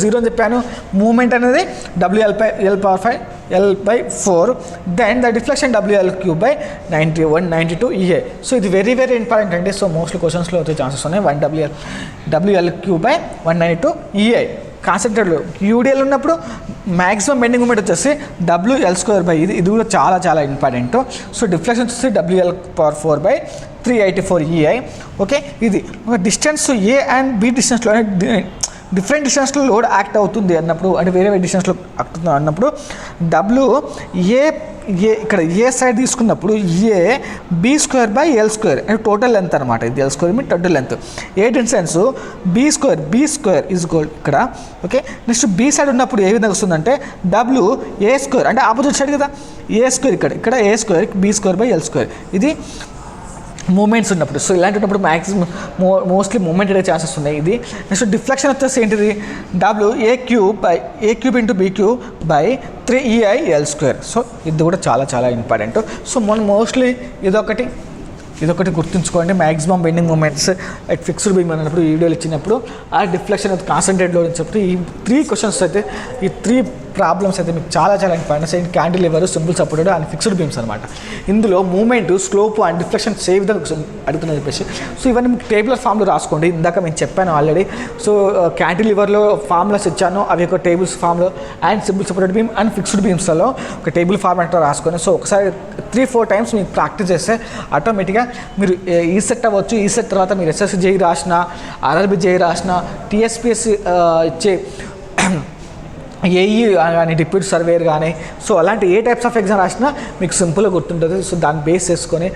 0 అని చెప్పాను. మూమెంట్ అనేది WL/4, then the deflection WL/92EA. So ఇది వెరీ ఇంపార్టెంట్ అండి. సో మోస్ట్లీ క్వశ్చన్స్లో వచ్చే ఛాన్సెస్ ఉన్నాయి. WL/192EA. కాన్సన్ట్రేటెడ్ యూడిఎల్ ఉన్నప్పుడు మ్యాక్సిమం బెండింగ్ మూమెంట్ వచ్చేసి WL/2 ఇది కూడా చాలా ఇంపార్టెంట్. సో డిఫ్లెక్షన్ వచ్చేసి WL/4/384EI. ఓకే, ఇది ఒక డిస్టెన్స్ ఏ అండ్ బి డిస్టెన్స్లో డిఫరెంట్ డిస్టెన్స్లో లోడ్ యాక్ట్ అవుతుంది అన్నప్పుడు, అంటే వేరే డిస్టెన్స్లో యాక్ట్ అన్నప్పుడు ఇక్కడ ఏ సైడ్ తీసుకున్నప్పుడు AB²/L² అంటే టోటల్ లెంత్ అనమాట. ఇది L² me total length. A distance B² is equal ఇక్కడ. ఓకే, నెక్స్ట్ బి సైడ్ ఉన్నప్పుడు ఏ విధంగా వస్తుందంటే WA² అంటే ఆపోజిట్ సైడ్ కదా, A² ఇక్కడ A² B²/L². ఇది మూమెంట్స్ ఉన్నప్పుడు. సో ఇలాంటి ఉన్నప్పుడు మ్యాక్సిమం మోస్ట్లీ మూమెంట్ అయ్యే ఛాన్సెస్ ఉన్నాయి. ఇది నెక్స్ట్ డిఫ్లెక్షన్ వచ్చేసి ఏంటిది, a cube into b cube by 3EIL². So ఇది కూడా చాలా చాలా ఇంపార్టెంట్. సో మనం మోస్ట్లీ ఇదొకటి గుర్తుంచుకోండి. Maximum bending moments at fixed beam అన్నప్పుడు ఈ వీడియోలు ఇచ్చినప్పుడు ఆ డిఫ్లెక్షన్ అయితే కాన్సన్ట్రేట్ లోడ్ ఇచ్చినప్పుడు ఈ 3 క్వశ్చన్స్ అయితే ఈ 3 ప్రాబ్లమ్స్ అయితే మీకు చాలా చాలా important. And cantilever, simple supported and fixed beams అనమాట. ఇందులో మూమెంట్, స్లోప్ అండ్ డిఫ్లెక్షన్ ఏ విధంగా అడుగుతుందని చెప్పేసి సో ఇవన్నీ మీకు టేబులర్ ఫామ్లో రాసుకోండి. ఇందాక నేను చెప్పాను ఆల్రెడీ. సో క్యాంటిలివర్లో ఫార్ములాస్ ఇచ్చాను, అవి ఒక టేబుల్స్ ఫామ్లో, and simple supported beam and fixed బీమ్స్లో ఒక టేబుల్ ఫార్మాట్లో రాసుకొని సో ఒకసారి 3-4 టైమ్స్ మీకు ప్రాక్టీస్ చేస్తే ఆటోమేటిక్గా మీరు ఈ సెట్ అవ్వచ్చు. ఈ సెట్ తర్వాత మీరు ఎస్ఎస్సి జేఈ రాసిన, ఆర్ఆర్బి జేఈ రాసిన, టీఎస్పీఎస్సి ఇచ్చే ఏఈ కానీ డిప్యూటీ సర్వేయర్ కానీ సో అలాంటి ఏ టైప్స్ ఆఫ్ ఎగ్జామ్ రాసినా మీకు సింపుల్గా గుర్తుంటుంది. సో దాన్ని బేస్ చేసుకొని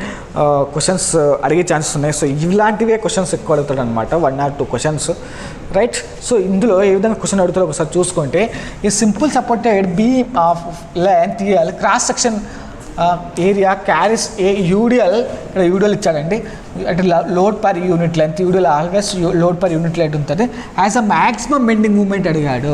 క్వశ్చన్స్ అడిగే ఛాన్సెస్ ఉన్నాయి. సో ఇలాంటివే క్వశ్చన్స్ ఎక్కువ అడుగుతాడు అనమాట, 1 or 2 క్వశ్చన్స్, రైట్. సో ఇందులో ఏ విధంగా క్వశ్చన్ అడుగుతారో ఒకసారి చూసుకుంటే, ఈ simple supported beam of length EL cross section area carries a UDL, ఇక్కడ యూడిఎల్ ఇచ్చాడండి, అంటే load per unit length, UDL always load per unit length ఉంటుంది. As a maximum bending moment అడిగాడు,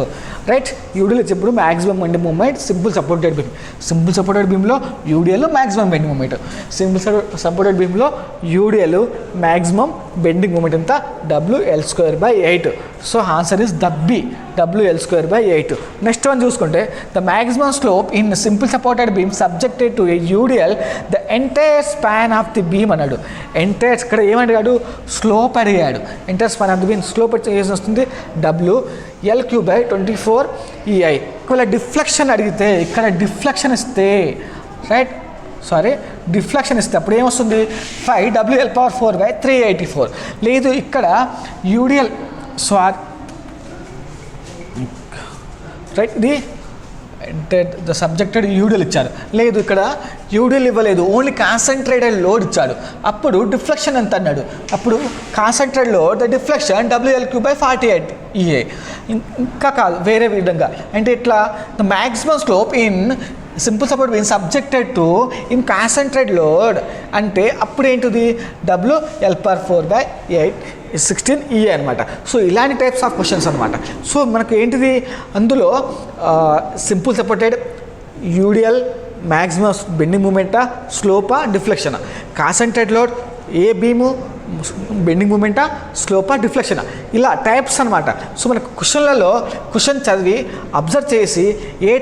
రైట్. యూడిఎల్ ఇచ్చినప్పుడు maximum bending moment simple supported beam, simple supported బీమ్లో UDL maximum bending moment, simple supported బీమ్లో UDL maximum bending moment ఎంత, WL²/8. So answer is B, WL²/8. Next one చూసుకుంటే, the maximum slope in simple supported beam subjected to a UDL the entire span of the beam అన్నాడు. Entire ఇక్కడ ఏమడిగాడు, slope అడిగాడు. Entire span of the beam slope ఏం వస్తుంది, WL³/24EI. ఒకవేళ deflection అడిగితే, ఇక్కడ deflection ఇస్తే, రైట్, డిఫ్లెక్షన్ ఇస్తే అప్పుడు ఏమొస్తుంది, 5WL⁴/384. లేదు ఇక్కడ యూడిఎల్ రైట్, ఇది ద సబ్జెక్టెడ్ యూడిఎల్ ఇచ్చారు. లేదు ఇక్కడ యూడిఎల్ ఇవ్వలేదు, ఓన్లీ కాన్సన్ట్రేటెడ్ లోడ్ ఇచ్చాడు. అప్పుడు డిఫ్లెక్షన్ ఎంత అన్నాడు, అప్పుడు concentrated load the deflection WL³/48EA. ఇంకా కాదు, వేరే విధంగా అంటే ఇట్లా the maximum slope in simple support beam subjected to in concentrate load అంటే అప్పుడు ఏంటిది, WL⁴/8/16EA అనమాట. సో ఇలాంటి టైప్స్ ఆఫ్ క్వశ్చన్స్ అనమాట. సో మనకు ఏంటిది, అందులో simple supported UDL maximum bending మూమెంటా, స్లోపా, డిఫ్లెక్షనా, కాన్సన్ట్రేట్ లోడ్ ఏ బీము బెండింగ్ మూమెంటా, స్లోపా, డిఫ్లెక్షనా, ఇలా టైప్స్ అనమాట. సో మనకు క్వశ్చన్ చదివి అబ్జర్వ్ చేసి ఏ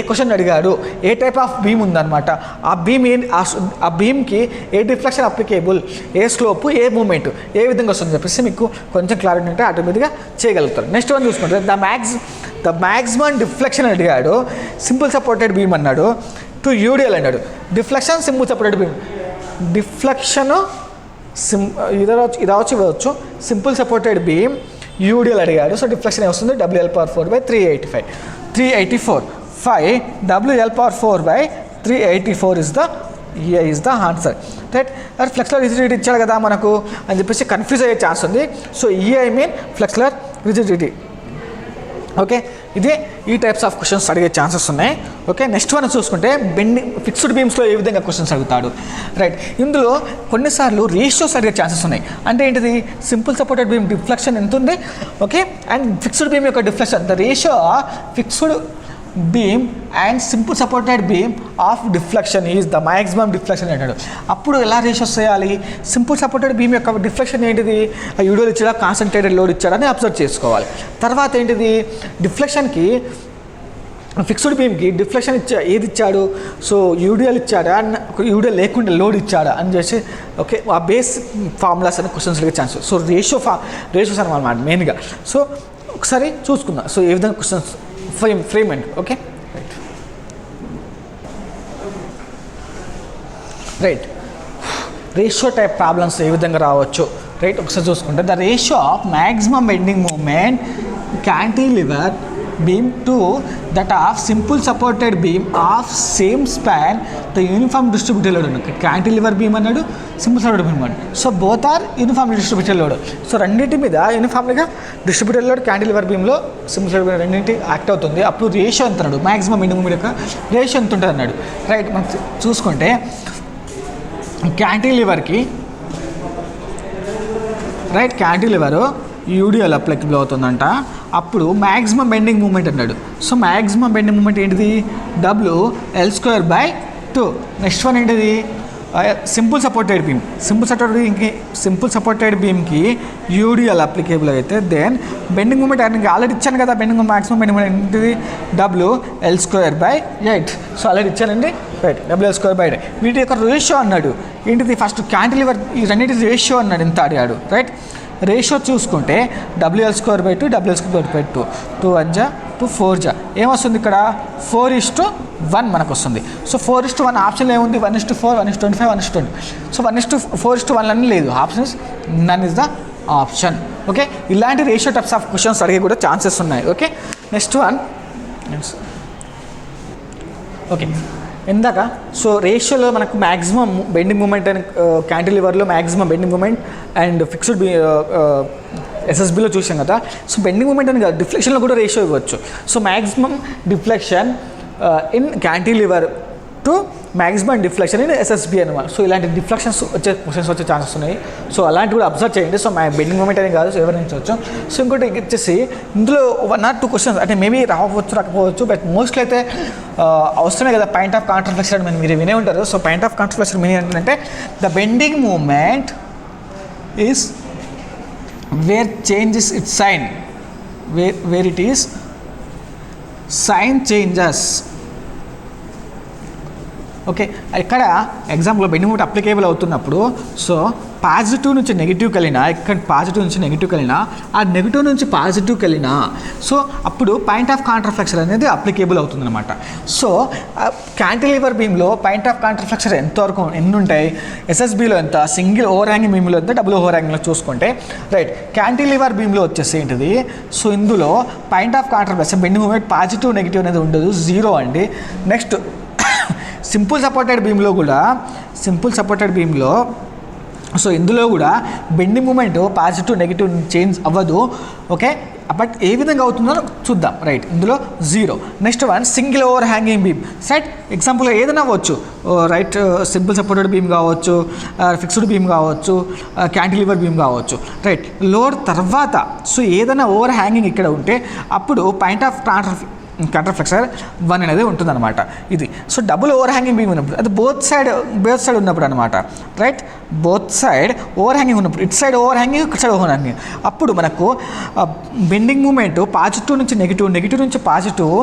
క్వశ్చన్ అడిగాడు, ఏ టైప్ ఆఫ్ బీమ్ ఉందన్నమాట, ఆ బీమ్కి ఏ డిఫ్లెక్షన్ అప్లికేబుల్, ఏ స్లోపు, ఏ మూమెంట్ ఏ విధంగా వస్తుందని చెప్పేసి మీకు కొంచెం క్లారిటీ ఉంటే ఆటోమేటిక్గా చేయగలుగుతారు. నెక్స్ట్ వన్ చూసుకుంటే ద మ్యాక్సిమం డిఫ్లెక్షన్ అడిగాడు, సింపుల్ సపోర్టెడ్ బీమ్ అన్నాడు, టు యూడిఎల్ అన్నాడు. Deflection simple supported beam, deflection ఇది ఇవ్వచ్చు, సింపుల్ సపోర్టెడ్ బీమ్ యూడిఎల్ అడిగాడు. సో డిఫ్లెక్షన్ వస్తుంది WL⁴/384. 5WL⁴/384 is the answer, right. Flexural rigidity ఇచ్చాడు కదా మనకు అని చెప్పేసి కన్ఫ్యూజ్ అయ్యే ఛాన్స్ ఉంది. So mean ఫ్లెక్సిలర్ rigidity. ఓకే, ఇదే ఈ టైప్స్ ఆఫ్ క్వశ్చన్స్ అడిగే ఛాన్సెస్ ఉన్నాయి. ఓకే, నెక్స్ట్ వన్ చూసుకుంటే ఫిక్స్డ్ బీమ్స్లో ఏ విధంగా క్వశ్చన్స్ అడుగుతాడు, రైట్. ఇందులో కొన్నిసార్లు రేషియోస్ అడిగే ఛాన్సెస్ ఉన్నాయి. అంటే ఏంటిది, సింపుల్ సపోర్టెడ్ బీమ్ డిఫ్లెక్షన్ ఎంత ఉంది, ఓకే, అండ్ ఫిక్స్డ్ బీమ్ యొక్క deflection, the ratio fixed beam and simple supported beam of deflection is the maximum deflection అంటాడు. అప్పుడు ఎలా రేషియోస్ చేయాలి, సింపుల్ సపోర్టెడ్ బీమ్ యొక్క డిఫ్లెక్షన్ ఏంటిది, ఆ యూడిఎల్ ఇచ్చాడా, కాన్సన్ట్రేటెడ్ లోడ్ ఇచ్చాడని అబ్జర్వ్ చేసుకోవాలి. తర్వాత ఏంటిది, డిఫ్లెక్షన్కి ఫిక్స్డ్ బీమ్కి డిఫ్లెక్షన్ ఏది ఇచ్చాడు, సో యూడిఎల్ ఇచ్చాడా, యూడిఎల్ లేకుండా లోడ్ ఇచ్చాడా అని చేసి ఓకే ఆ బేస్ ఫార్ములాస్ అనే క్వశ్చన్స్ అడిగే ఛాన్స్. సో రేషియోస్ అనమాట మెయిన్గా. సో ఒకసారి చూసుకుందాం. సో ఏ విధంగా క్వశ్చన్స్ ఫ్రేమ్ అండి. Okay, right. Ratio type problems ఏ విధంగా రావచ్చు, రైట్. ఒకసారి చూసుకుంటే the ratio of maximum bending moment cantilever beam to that of simple supported beam of same span the uniform distributed load అన్నాడు. క్యాంటిలివర్ బీమ్ అన్నాడు, simple supported beam అన్నాడు. So both are uniform distributed load. So రెండింటి మీద యూనిఫామ్గా distributed load cantilever బీమ్లో simple supported beam రెండింటి act అవుతుంది. అప్పుడు రేషియో ఎంత అన్నాడు, మ్యాక్సిమం బెండింగ్ మూమెంట్ యొక్క రేషియో ఎంత ఉంటుంది అన్నాడు, రైట్. మనం చూసుకుంటే క్యాంటిలివర్కి రైట్ క్యాంటిలివర్ యూడిఎల్ అప్లికబుల్ అవుతుందంట. అప్పుడు మ్యాక్సిమం బెండింగ్ మూమెంట్ అన్నాడు. సో మ్యాక్సిమం బెండింగ్ మూమెంట్ ఏంటిది? WL²/2. నెక్స్ట్ వన్ ఏంటిది? Simple supported beam. Simple supported బీమ్కి UDL applicable అయితే దెన్ బెండింగ్ మూమెంట్ ఆల్రెడీ ఇచ్చాను కదా, బెండింగ్ మ్యాక్సిమం బెండింగ్ మూమెంట్ ఏంటిది? WL²/8. సో ఆల్రెడీ ఇచ్చానండి, రైట్, WL²/8. వీటి యొక్క రేషియో అన్నాడు. ఏంటిది? ఫస్ట్ క్యాంటిలివర్ ఈ రెండింటి రేషియో అన్నాడు, ఎంత అడిగాడు, రైట్. రేషియో చూసుకుంటే WL²/2 WL²/2 2 1 2 4 ఏమొస్తుంది ఇక్కడ? 4:1 మనకు వస్తుంది. సో 4:1 ఆప్షన్లో ఏముంది? 1:4 1:25 1:20. సో 4:1 అని లేదు, option is none is the option. Okay, ఇలాంటి రేషియో టైప్స్ ఆఫ్ క్వశ్చన్స్ అడిగే కూడా ఛాన్సెస్ ఉన్నాయి. Okay, next one. ఓకే, ఇందాక సో రేషియోలో మనకు మ్యాక్సిమం బెండింగ్ మూమెంట్ అండ్ క్యాంటిలివర్లో maximum bending moment and fixed ఎస్ఎస్బిలో చూసాం కదా. సో బెండింగ్ మూమెంట్ అని కాదు, డిఫ్లెక్షన్లో కూడా రేషియో ఇవ్వచ్చు. So maximum deflection in cantilever to maximum deflection in SSB అనమాట. సో ఇలాంటి డిఫ్లెక్షన్స్ క్వశ్చన్స్ వచ్చే ఛాన్సెస్ ఉన్నాయి. సో అలాంటివి కూడా అబ్జర్వ్ చేయండి. సో బెండింగ్ మూమెంట్ అని కాదు, ఎవరైనా వచ్చు. సో ఇంకోటి వచ్చేసి ఇందులో 1 or 2 క్వశ్చన్స్ అంటే మేబీ రాకపోవచ్చు, బట్ మోస్ట్లీ అయితే అవసరమే కదా. పాయింట్ ఆఫ్ కాంట్రాఫ్లెక్షన్ మీరు వినే ఉంటారు. So point of contraflexure meaning ఏంటంటే the bending moment is where changes it's sign, where it is sign changes. Okay, ఇక్కడ ఎగ్జాంపుల్లో బెండింగ్ మూమెంట్ అప్లికేబుల్ అవుతున్నప్పుడు సో పాజిటివ్ నుంచి నెగిటివ్కి వెళ్ళినా, ఇక్కడ పాజిటివ్ నుంచి నెగిటివ్కి వెళ్ళినా, ఆ నెగిటివ్ నుంచి పాజిటివ్కి వెళ్ళినా సో అప్పుడు పాయింట్ ఆఫ్ కాంట్రాఫ్లెక్షన్ అనేది అప్లికేబుల్ అవుతుందన్నమాట. సో క్యాంటిలివర్ బీమ్లో పాయింట్ ఆఫ్ కాంట్రాఫ్లెక్షన్ ఎంతవరకు ఎన్ని ఉంటాయి? ఎస్ఎస్బిలో ఎంత? సింగిల్ ఓవర్ హ్యాంగింగ్ బీమ్లో ఎంత? డబుల్ ఓవర్ హ్యాంగింగ్లో చూసుకుంటే, రైట్. క్యాంటిలివర్ బీమ్లో వచ్చేసి ఏంటిది? సో ఇందులో point of contraflexure bending moment positive negative అనేది ఉండదు, 0 అండి. నెక్స్ట్ సింపుల్ సపోర్టెడ్ బీమ్లో సో ఇందులో కూడా bending moment positive negative change అవ్వదు. ఓకే, బట్ ఏ విధంగా అవుతుందో చూద్దాం, రైట్. ఇందులో 0. Next one single overhanging beam. Set ఎగ్జాంపుల్గా ఏదైనా అవ్వచ్చు, రైట్. సింపుల్ సపోర్టెడ్ బీమ్ కావచ్చు, ఫిక్స్డ్ బీమ్ కావచ్చు, క్యాంటిలివర్ బీమ్ కావచ్చు, రైట్. లోడ్ తర్వాత సో ఏదైనా ఓవర్ హ్యాంగింగ్ ఇక్కడ ఉంటే అప్పుడు పాయింట్ ఆఫ్ కాంట్రాఫ్లెక్షన్ 1 అనేది ఉంటుందన్నమాట. ఇది so double over hanging beam ఉన్నప్పుడు అది బోత్ సైడ్ ఉన్నప్పుడు అనమాట, right. Both side over hanging ఉన్నప్పుడు ఇటు సైడ్ ఓవర్ హ్యాంగింగ్, ఇటు సైడ్ ఓవర్ హ్యాంగింగ్, అప్పుడు మనకు బెండింగ్ మూమెంట్ పాజిటివ్ నుంచి నెగిటివ్ నుంచి పాజిటివ్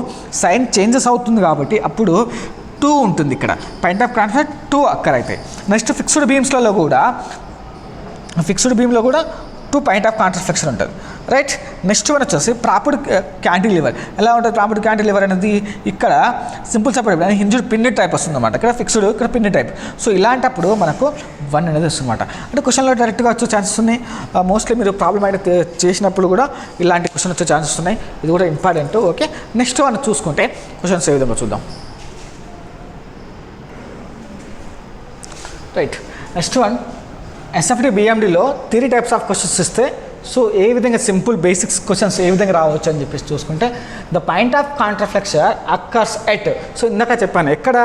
సైన్ చేంజెస్ అవుతుంది కాబట్టి అప్పుడు 2 ఉంటుంది ఇక్కడ. పాయింట్ ఆఫ్ కాంట్రాఫ్లెక్షన్ 2 అక్కర్ అవుతాయి. నెక్స్ట్ ఫిక్స్డ్ బీమ్స్లో కూడా 2 పాయింట్ ఆఫ్ కాంట్రాఫ్లెక్షన్ ఉంటుంది, రైట్. నెక్స్ట్ వన్ వచ్చేసి ప్రాపర్డ్ క్యాంటిలివర్. ఎలా ఉంటుంది ప్రాపర్డ్ క్యాంటిలివర్ అనేది? ఇక్కడ simple support hinged pin type వస్తుంది అన్నమాట, ఇక్కడ ఫిక్స్డ్, ఇక్కడ పిన్ టైప్. సో ఇలాంటప్పుడు మనకు 1 అనేది వస్తుందన్నమాట. అంటే క్వశ్చన్లో డైరెక్ట్గా వచ్చే ఛాన్సెస్ ఉన్నాయి. మోస్ట్లీ మీరు ప్రాబ్లం అయితే చేసినప్పుడు కూడా ఇలాంటి క్వశ్చన్ వచ్చే ఛాన్సెస్ ఉన్నాయి. ఇది కూడా ఇంపార్టెంట్. ఓకే, నెక్స్ట్ వన్ చూసుకుంటే క్వశ్చన్స్ ఏ విధంగా చూద్దాం, రైట్. నెక్స్ట్ వన్ ఎస్ఎఫ్డి బిఎండిలో 3 టైప్స్ ఆఫ్ క్వశ్చన్స్ ఇస్తే సో ఏ విధంగా సింపుల్ బేసిక్స్ క్వశ్చన్స్ ఏ విధంగా రావచ్చు అని చెప్పేసి చూసుకుంటే the point of contraflexure occurs at. So ఇందాక చెప్పాను ఎక్కడ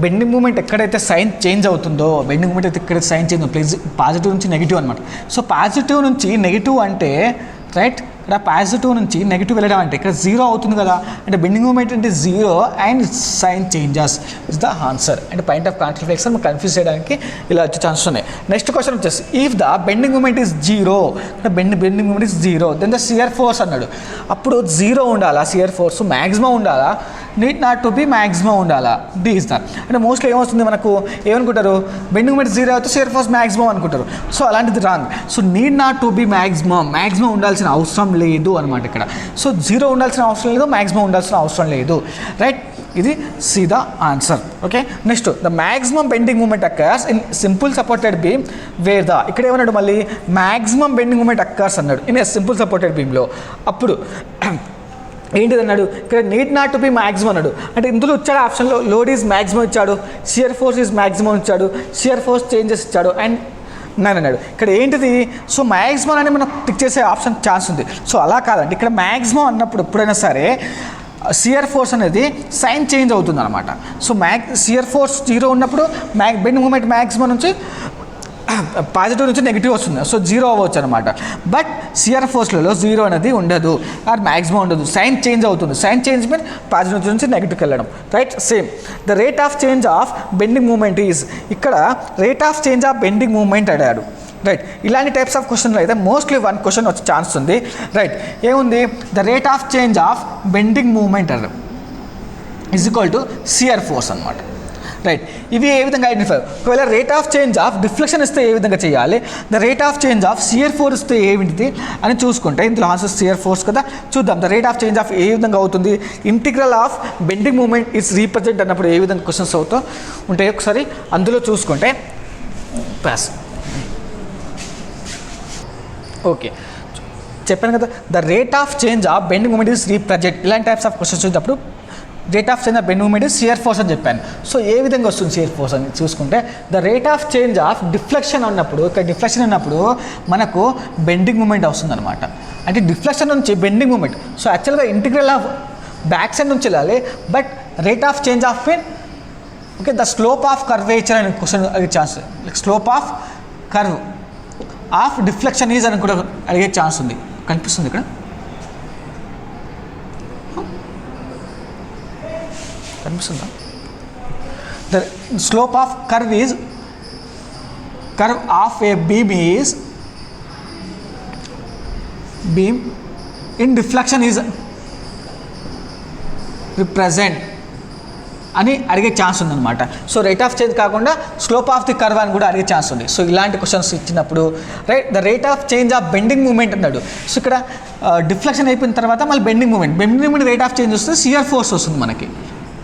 బెండింగ్ మూమెంట్ ఎక్కడైతే సైన్ చేంజ్ అవుతుందో, బెండింగ్ మూమెంట్ అయితే ఎక్కడైతే సైన్ చేంజ్ పాజిటివ్ నుంచి నెగిటివ్ అనమాట. సో పాజిటివ్ నుంచి నెగిటివ్ అంటే, రైట్, ఇక్కడ పాజిటివ్ నుంచి నెగిటివ్ వెళ్ళడం అంటే ఇక్కడ 0 అవుతుంది కదా, అంటే బెండింగ్ మూమెంట్ అంటే 0 and sign changes is the answer. అంటే పాయింట్ ఆఫ్ కాంట్రాఫ్లెక్షన్ కన్ఫ్యూజ్ చేయడానికి ఇలా వచ్చే ఛాన్సెస్ ఉన్నాయి. నెక్స్ట్ క్వశ్చన్ వచ్చేసి if the bending moment is 0, bending moment is 0 then the shear force అన్నాడు. అప్పుడు 0 ఉండాలా షియర్ ఫోర్స్, మ్యాక్సిమం ఉండాలా, need not to be maximum ఉండాలా, డి ఇస్ ద. అంటే మోస్ట్లీ ఏమవుతుంది మనకు, ఏమనుకుంటారు బెండింగ్ మూమెంట్ 0 అయితే షియర్ ఫోర్స్ మ్యాక్సిమం అనుకుంటారు. సో అలాంటిది wrong. So need not to be maximum ఉండాల్సిన అవసరం లేదు అనమాట ఇక్కడ. సో 0 ఉండాల్సిన అవసరం లేదు, మ్యాక్సిమం ఉండాల్సిన అవసరం లేదు, రైట్. ఇది C the answer. Okay, next the maximum bending moment occurs in simple supported beam where the. ఇక్కడ ఏమన్నాడు మళ్ళీ మ్యాక్సిమం బెండింగ్ మూమెంట్ అక్కర్స్ అన్నాడు ఇన్ సింపుల్ సపోర్టెడ్ బీమ్లో. అప్పుడు ఏంటిది అన్నాడు, ఇక్కడ need not to be maximum అన్నాడు. అంటే ఇందులో ఇచ్చాడు ఆప్షన్లో లోడ్ ఈజ్ మ్యాక్సిమం ఇచ్చాడు, షియర్ ఫోర్స్ ఈజ్ మ్యాక్సిమం ఇచ్చాడు, షియర్ ఫోర్స్ చేంజెస్ ఇచ్చాడు అండ్ 9 అన్నాడు. ఇక్కడ ఏంటిది, సో మ్యాక్సిమం అని మనం టిక్ చేసే ఆప్షన్ ఛాన్స్ ఉంది. సో అలా కాదండి, ఇక్కడ మ్యాక్సిమం అన్నప్పుడు ఎప్పుడైనా సరే షియర్ ఫోర్స్ అనేది సైన్ చేంజ్ అవుతుంది అనమాట. సో షియర్ ఫోర్స్ 0 ఉన్నప్పుడు బెండింగ్ మూమెంట్ మ్యాక్సిమం నుంచి పాజిటివ్ నుంచి నెగిటివ్ వస్తుంది, సో జీరో అవ్వచ్చు అనమాట. బట్ షియర్ ఫోర్స్లలో జీరో అనేది ఉండదు, ఆర్ మ్యాక్సిమం ఉండదు. సైన్ చేంజ్ అవుతుంది. సైన్ చేంజ్ మీన్ పాజిటివ్ నుంచి నెగిటివ్కి వెళ్ళడం, right. Same the rate of change of bending moment is, ఇక్కడ rate of change of bending moment అడిగాడు, రైట్. ఇలాంటి టైప్స్ ఆఫ్ క్వశ్చన్లో అయితే మోస్ట్లీ వన్ క్వశ్చన్ వచ్చే ఛాన్స్ ఉంది, రైట్. ఏముంది, the rate of change of bending moment అన్నాడు is equal to shear force అనమాట, రైట్. ఇవి ఏ విధంగా ఐడెంటిఫై, ఒకవేళ rate of change of deflection ఇస్తే ఏ విధంగా చేయాలి, the rate of change of shear force ఇస్తే ఏమిటి అని చూసుకుంటే, ఇందులో ఆన్సర్ షియర్ ఫోర్స్ కదా. చూద్దాం the rate of change of ఏ విధంగా అవుతుంది. Integral of bending moment is represent అన్నప్పుడు ఏ విధంగా క్వశ్చన్స్ అవుతూ ఉంటాయి ఒకసారి అందులో చూసుకుంటే పాస్. ఓకే, చెప్పాను కదా, the rate of change of bending moment is represent. ఇలాంటి టైప్స్ ఆఫ్ క్వశ్చన్స్ చూసినప్పుడు rate of change of bending moment shear force అని చెప్పాను. సో ఏ విధంగా వస్తుంది షియర్ ఫోర్స్ అని చూసుకుంటే, the rate of change of deflection అన్నప్పుడు, ఇక్కడ డిఫ్లెక్షన్ అన్నప్పుడు మనకు బెండింగ్ మూమెంట్ వస్తుంది అనమాట. అంటే డిఫ్లెక్షన్ నుంచి బెండింగ్ మూమెంట్. సో యాక్చువల్గా ఇంటిగ్రల్ ఆఫ్ బ్యాక్ సైడ్ నుంచి వెళ్ళాలి, but rate of change of mean okay the slope of curvature అనే క్వశ్చన్ అడిగే chance, slope of curve of deflection is అని కూడా అడిగే ఛాన్స్ ఉంది. కనిపిస్తుంది ఇక్కడ, కనిపిస్తుందా? The slope of curve is, curve of a beam is, beam in deflection is represent అని అడిగే ఛాన్స్ ఉందన్నమాట. సో రేట్ ఆఫ్ చేంజ్ కాకుండా స్లోప్ ఆఫ్ ది కర్వ్ అని కూడా అడిగే ఛాన్స్ ఉంది. సో ఇలాంటి క్వశ్చన్స్ ఇచ్చినప్పుడు right, the rate of change of bending moment అన్నాడు. సో ఇక్కడ డిఫ్లెక్షన్ అయిపోయిన తర్వాత మళ్ళీ bending moment rate of change వస్తే షియర్ ఫోర్స్ వస్తుంది మనకి,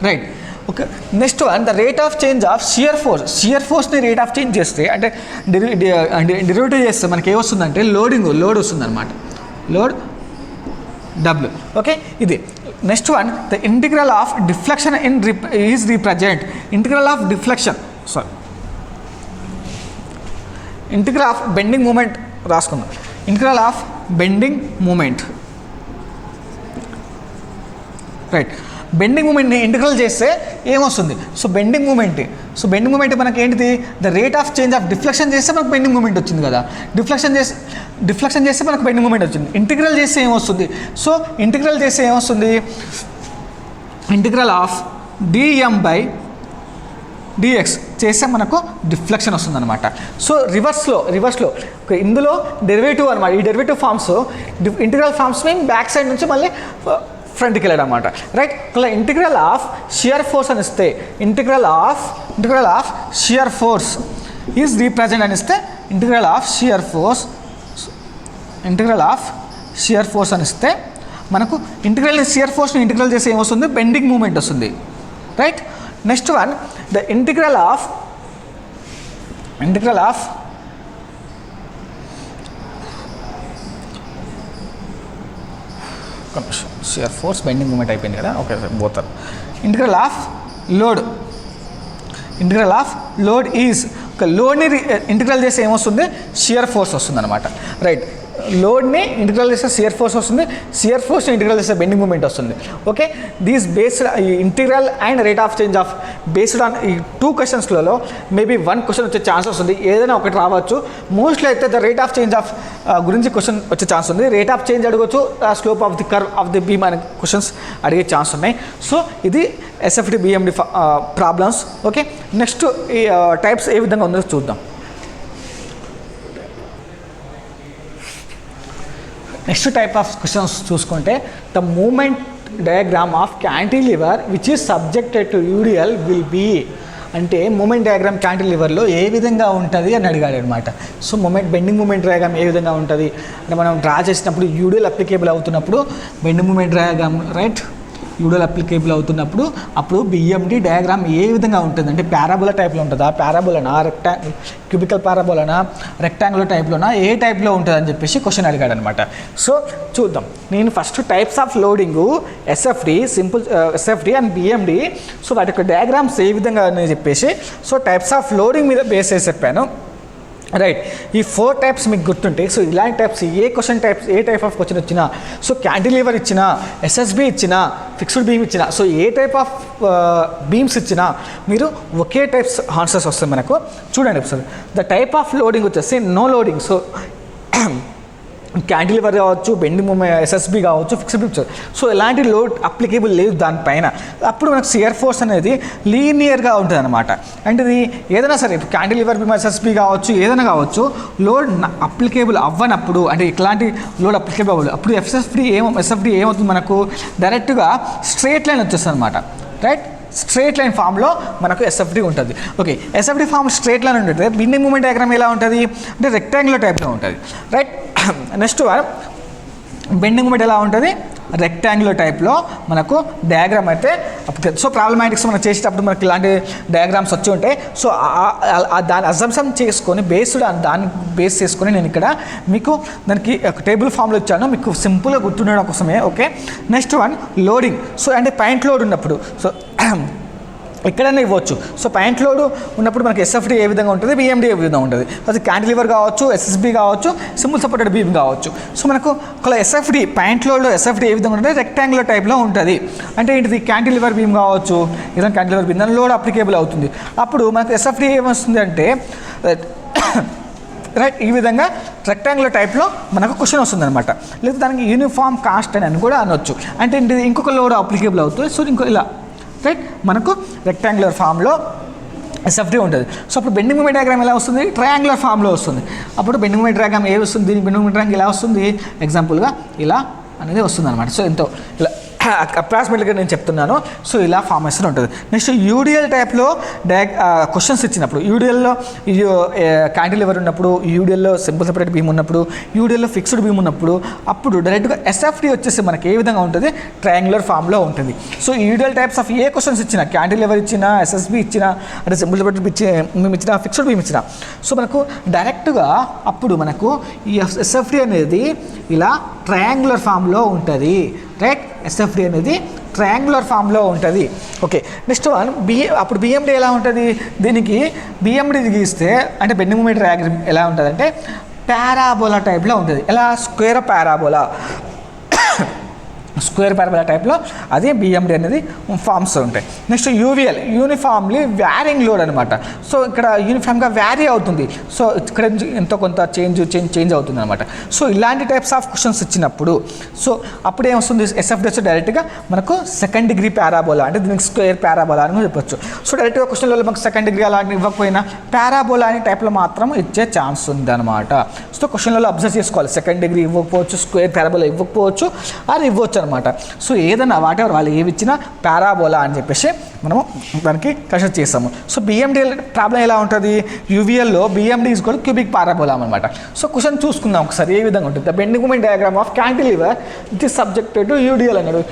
right. Okay, next one the rate of change of shear force. Shear ఫోర్స్ని రేట్ ఆఫ్ చేంజ్ చేస్తే అంటే డెరివేటివ్ చేస్తే మనకి ఏమొస్తుందంటే లోడ్ వస్తుంది అనమాట, లోడ్ డబ్ల్యూ. ఓకే, ఇది next one the integral of deflection is represent. Integral of deflection integral of bending moment రాసుకుందాం. Integral of bending moment, right. Bending మూమెంట్ని ఇంటిగ్రల్ చేస్తే ఏమొస్తుంది, సో బెండింగ్ మూమెంట్ మనకి ఏంటిది, the rate of change of deflection చేస్తే మనకు bending moment వచ్చింది కదా, డిఫ్లెక్షన్ చేస్తే మనకు బెండింగ్ మూమెంట్ వచ్చింది. ఇంటిగ్రల్ చేస్తే ఏమొస్తుంది, సో ఇంటిగ్రల్ చేస్తే ఏమొస్తుంది, integral of DM by DX చేస్తే మనకు డిఫ్లెక్షన్ వస్తుంది అనమాట. సో రివర్స్లో ఇందులో డెరివేటివ్ అనమాట. ఈ derivative forms integral forms mean back side నుంచి మళ్ళీ ఫ్రంట్కి వెళ్ళడం అనమాట, రైట్. ఇలా ఇంటిగ్రల్ ఆఫ్ షియర్ ఫోర్స్ అని ఇస్తే integral of shear force is represent అని ఇస్తే ఇంటిగ్రల్ ఆఫ్ షియర్ ఫోర్స్ అని ఇస్తే మనకు షియర్ ఫోర్స్ని ఇంటిగ్రల్ చేస్తే ఏమొస్తుంది, బెండింగ్ మూమెంట్ వస్తుంది, right. Next one the integral of shear force bending moment అయిపోయింది కదా, ఓకే పోతారు. ఇంటిగ్రల్ ఆఫ్ లోడ్ ఈజ్, ఒక లోడ్ని ఇంటిగ్రల్ చేస్తే ఏమొస్తుంది, షియర్ ఫోర్స్ వస్తుంది అనమాట, రైట్. లోడ్ని ఇంటిగ్రల్ చేస్తే షియర్ ఫోర్స్ వస్తుంది, షియర్ ఫోర్స్ని ఇంటిగ్రల్ చేస్తే బెండింగ్ మూమెంట్ వస్తుంది. ఓకే, దీస్ బేస్డ్ ఈ integral and rate of change of based on ఈ 2 క్వశ్చన్స్లలో మేబీ 1 క్వశ్చన్ వచ్చే ఛాన్సెస్ ఉంది, ఏదైనా ఒకటి రావచ్చు. మోస్ట్లీ అయితే the rate of change of గురించి క్వశ్చన్ వచ్చే ఛాన్స్ ఉంది. రేట్ ఆఫ్ చేంజ్ అడగవచ్చు, slope of the curve of the beam అనే క్వశ్చన్స్ అడిగే ఛాన్స్ ఉన్నాయి. సో ఇది SFD BMD problems. Okay, next ఈ టైప్స్ ఏ విధంగా ఉందో చూద్దాం. నెక్స్ట్ టైప్ ఆఫ్ క్వశ్చన్స్ చూసుకుంటే the moment diagram of cantilever which is subjected to UDL will be, అంటే మూమెంట్ డయాగ్రామ్ క్యాంటిలివర్లో ఏ విధంగా ఉంటుంది అని అడిగాడు అనమాట. సో బెండింగ్ మూమెంట్ డయాగ్రామ్ ఏ విధంగా ఉంటుంది అంటే మనం డ్రా చేసినప్పుడు యూడిఎల్ అప్లికేబుల్ అవుతున్నప్పుడు bending moment diagram, right, UDL applicable అవుతున్నప్పుడు అప్పుడు బిఎండి డయాగ్రామ్ ఏ విధంగా ఉంటుంది అంటే పారాబోలా టైప్లో ఉంటుందా, పారాబోలనా, క్యూబికల్ పారాబోలనా, రెక్టాంగులర్ టైప్లోనా, ఏ టైప్లో ఉంటుంది అని చెప్పేసి క్వశ్చన్ అడిగాడు అనమాట. సో చూద్దాం. నేను first types of loading SFD and BMD, so వాటి యొక్క డయాగ్రామ్స్ ఏ విధంగా అని చెప్పేసి సో టైప్స్ ఆఫ్ లోడింగ్ మీద బేస్ చేసి చెప్పాను. రైట్. ఈ 4 టైప్స్ మీకు గుర్తుంటాయి. సో ఇలాంటి టైప్స్ ఏ టైప్ ఆఫ్ క్వశ్చన్ వచ్చినా, సో క్యాంటిలివర్ ఇచ్చినా, ఎస్ఎస్బి ఇచ్చినా, ఫిక్స్డ్ బీమ్ ఇచ్చినా, సో ఏ టైప్ ఆఫ్ బీమ్స్ ఇచ్చినా మీరు ఒకే టైప్స్ ఆన్సర్స్ వస్తాయి మనకు. చూడండి ఒకసారి. ద టైప్ ఆఫ్ లోడింగ్ వచ్చేసి నో లోడింగ్. సో క్యాంటిలివర్ కావచ్చు, బెండింగ్ మూమెంట్, ఎస్ఎస్బి కావచ్చు, ఫిక్స్డ్ బీమ్స్. సో ఎలాంటి లోడ్ అప్లికేబుల్ లేదు దానిపైన. అప్పుడు మనకు షియర్ ఫోర్స్ అనేది లీనియర్గా ఉంటుంది అనమాట. అంటే ఇది ఏదైనా సరే, ఇప్పుడు క్యాంటిలివర్ బీమ్, ఎస్ఎస్బి కావచ్చు, ఏదైనా కావచ్చు, లోడ్ అప్లికేబుల్ అవ్వనప్పుడు, అంటే ఇట్లాంటి లోడ్ అప్లికేబుల్ అవ్వదు, అప్పుడు ఎస్ఎఫ్డి ఏమవుతుంది మనకు డైరెక్ట్గా స్ట్రేట్ లైన్ వచ్చేస్తుంది అనమాట. రైట్. స్ట్రేట్ లైన్ ఫామ్లో మనకు ఎస్ఎఫ్డి ఉంటుంది. Okay, SFD form straight line ఉంటుంది. బెండింగ్ మూమెంట్ డయాగ్రామ్ ఎలా ఉంటుంది అంటే రెక్టాంగులర్ టైప్లో ఉంటుంది. రైట్. నెక్స్ట్ బెండింగ్ మూమెంట్ ఎలా ఉంటుంది, రెక్టాంగులర్ టైప్లో మనకు డయాగ్రామ్ అయితే. సో ప్రాబ్లమాటిక్స్ మనం చేసేటప్పుడు మనకి ఇలాంటి డయాగ్రామ్స్ వచ్చి ఉంటాయి. సో దాని అజంప్షన్ చేసుకొని దాన్ని బేస్ చేసుకొని నేను ఇక్కడ మీకు దానికి ఒక టేబుల్ ఫామ్లో ఇచ్చాను, మీకు సింపుల్గా గుర్తుండడం కోసమే. ఓకే. Next loading. సో అంటే పాయింట్ లోడ్ ఉన్నప్పుడు, సో ఎక్కడైనా ఇవ్వచ్చు. సో పాయింట్ లోడ్ ఉన్నప్పుడు మనకి ఎస్ఎఫ్డి ఏ విధంగా ఉంటుంది, బిఎండి ఏ విధంగా ఉంటుంది. అది క్యాంటిలివర్ కావచ్చు, ఎస్ఎస్బి కావచ్చు, సింపుల్ సపోర్టెడ్ బీమ్ కావచ్చు. సో మనకు ఒకవేళ ఎస్ఎఫ్డి పాయింట్ లోడ్లో ఎస్ఎఫ్డి ఏ విధంగా ఉంటుంది, రెక్టాంగులర్ టైప్లో ఉంటుంది. అంటే ఏంటిది, క్యాంటిలివర్ బీమ్ కావచ్చు, ఏదైనా క్యాంటిలివర్ బీమ్ దాని లోడ్ అప్లికేబుల్ అవుతుంది. అప్పుడు మనకు ఎస్ఎఫ్డి ఏమొస్తుంది అంటే రైట్ ఈ విధంగా రెక్టాంగులర్ టైప్లో మనకు క్వశ్చన్ వస్తుంది అనమాట. లేదా దానికి యూనిఫామ్ కాస్ట్ అని కూడా అనొచ్చు. అంటే ఏంటిది, ఇంకొక లోడ్ అప్లికేబుల్ అవుతుంది. సో ఇంకో ఇలా రైట్ మనకు రెక్టాంగులర్ ఫామ్లో ఎస్ఎఫ్డి ఉంటుంది. సో అప్పుడు బెండింగ్ మూమెంట్ డయాగ్రామ్ ఎలా వస్తుంది, ట్రయాంగులర్ ఫామ్లో వస్తుంది. అప్పుడు బెండింగ్ మూమెంట్ డయాగ్రామ్ ఏ వస్తుంది, దీనికి బెండింగ్ మూమెంట్ డయాగ్రామ్ ఎలా వస్తుంది, ఎగ్జాంపుల్గా ఇలా అనేది వస్తుంది అనమాట. సో ఎంతో ఇలా అప్రాక్సిమేట్గా నేను చెప్తున్నాను. సో ఇలా ఫార్మేషన్ ఉంటుంది. నెక్స్ట్ యూడిఎల్ టైప్లో క్వశ్చన్స్ ఇచ్చినప్పుడు, యూడిఎల్లో క్యాంటిలివర్ ఉన్నప్పుడు, యూడిఎల్లో సింపుల్ సెపరేట్ బీమ్ ఉన్నప్పుడు, యూడిఎల్లో ఫిక్స్డ్ బీమ్ ఉన్నప్పుడు, అప్పుడు డైరెక్ట్గా ఎస్ఎఫ్డి వచ్చేసి మనకి ఏ విధంగా ఉంటుంది, ట్రయాంగులర్ ఫామ్లో ఉంటుంది. So UDL types of A questions ఇచ్చినా, క్యాంటిలివర్ ఇచ్చినా, ఎస్ఎస్బి ఇచ్చినా, అంటే సింపుల్ సెపరేట్ బీమ్ ఇచ్చినా, ఫిక్స్డ్ బీమ్ ఇచ్చినా, సో మనకు డైరెక్ట్గా అప్పుడు మనకు ఈ ఎస్ఎఫ్డి అనేది ఇలా ట్రయాంగులర్ ఫామ్లో ఉంటుంది. రైట్. ఎస్ఎఫ్డి అనేది ట్రయాంగులర్ ఫామ్లో ఉంటుంది. ఓకే. నెక్స్ట్ అప్పుడు బిఎండి ఎలా ఉంటుంది, దీనికి బిఎండి గీస్తే అంటే బెండింగ్ మూమెంట్ డయాగ్రామ్ ఎలా ఉంటుంది అంటే పారాబోలా టైప్లో ఉంటుంది. ఎలా, స్క్వేర్ పారాబోలా టైప్లో అది బిఎండి అనేది ఫామ్స్ ఉంటాయి. నెక్స్ట్ యూవిఎల్ యూనిఫామ్లీ వ్యారింగ్ లోడ్ అనమాట. సో ఇక్కడ యూనిఫామ్గా వ్యారీ అవుతుంది. సో ఇక్కడ ఎంతో కొంత చేంజ్ అవుతుంది అనమాట. సో ఇలాంటి టైప్స్ ఆఫ్ క్వశ్చన్స్ ఇచ్చినప్పుడు సో అప్పుడు ఏమొస్తుంది, ఎస్ఎఫ్డి వచ్చి డైరెక్ట్గా మనకు సెకండ్ డిగ్రీ పారాబోలా, అంటే దీనికి స్క్వేర్ పారాబోలా అని చెప్పొచ్చు. సో డైరెక్ట్గా క్వశ్చన్లలో మనకు సెకండ్ డిగ్రీ అలాంటి ఇవ్వకపోయినా పారాబోలా అనే టైప్లో మాత్రం ఇచ్చే ఛాన్స్ ఉంది అనమాట. సో క్వశ్చన్లలో అబ్జర్వ్ చేసుకోవాలి, సెకండ్ డిగ్రీ ఇవ్వకపోవచ్చు, స్క్వేర్ పారాబోలా ఇవ్వకపోవచ్చు, అది ఇవ్వచ్చు అనమాట. సో ఏదైనా వాటెవర్ వాళ్ళు ఏవి ఇచ్చినా పారాబోలా అని చెప్పేసి మనము దానికి కన్సిడర్ చేస్తాము. సో బిఎండి ప్రాబ్లం ఎలా ఉంటుంది, యూవిఎల్లో BMD is equal cubic parabola అనమాట. సో క్వశ్చన్ చూసుకుందాం ఒకసారి ఏ విధంగా ఉంటుంది. The bending moment diagram of cantilever it is subjected to UDL అన్నాడు.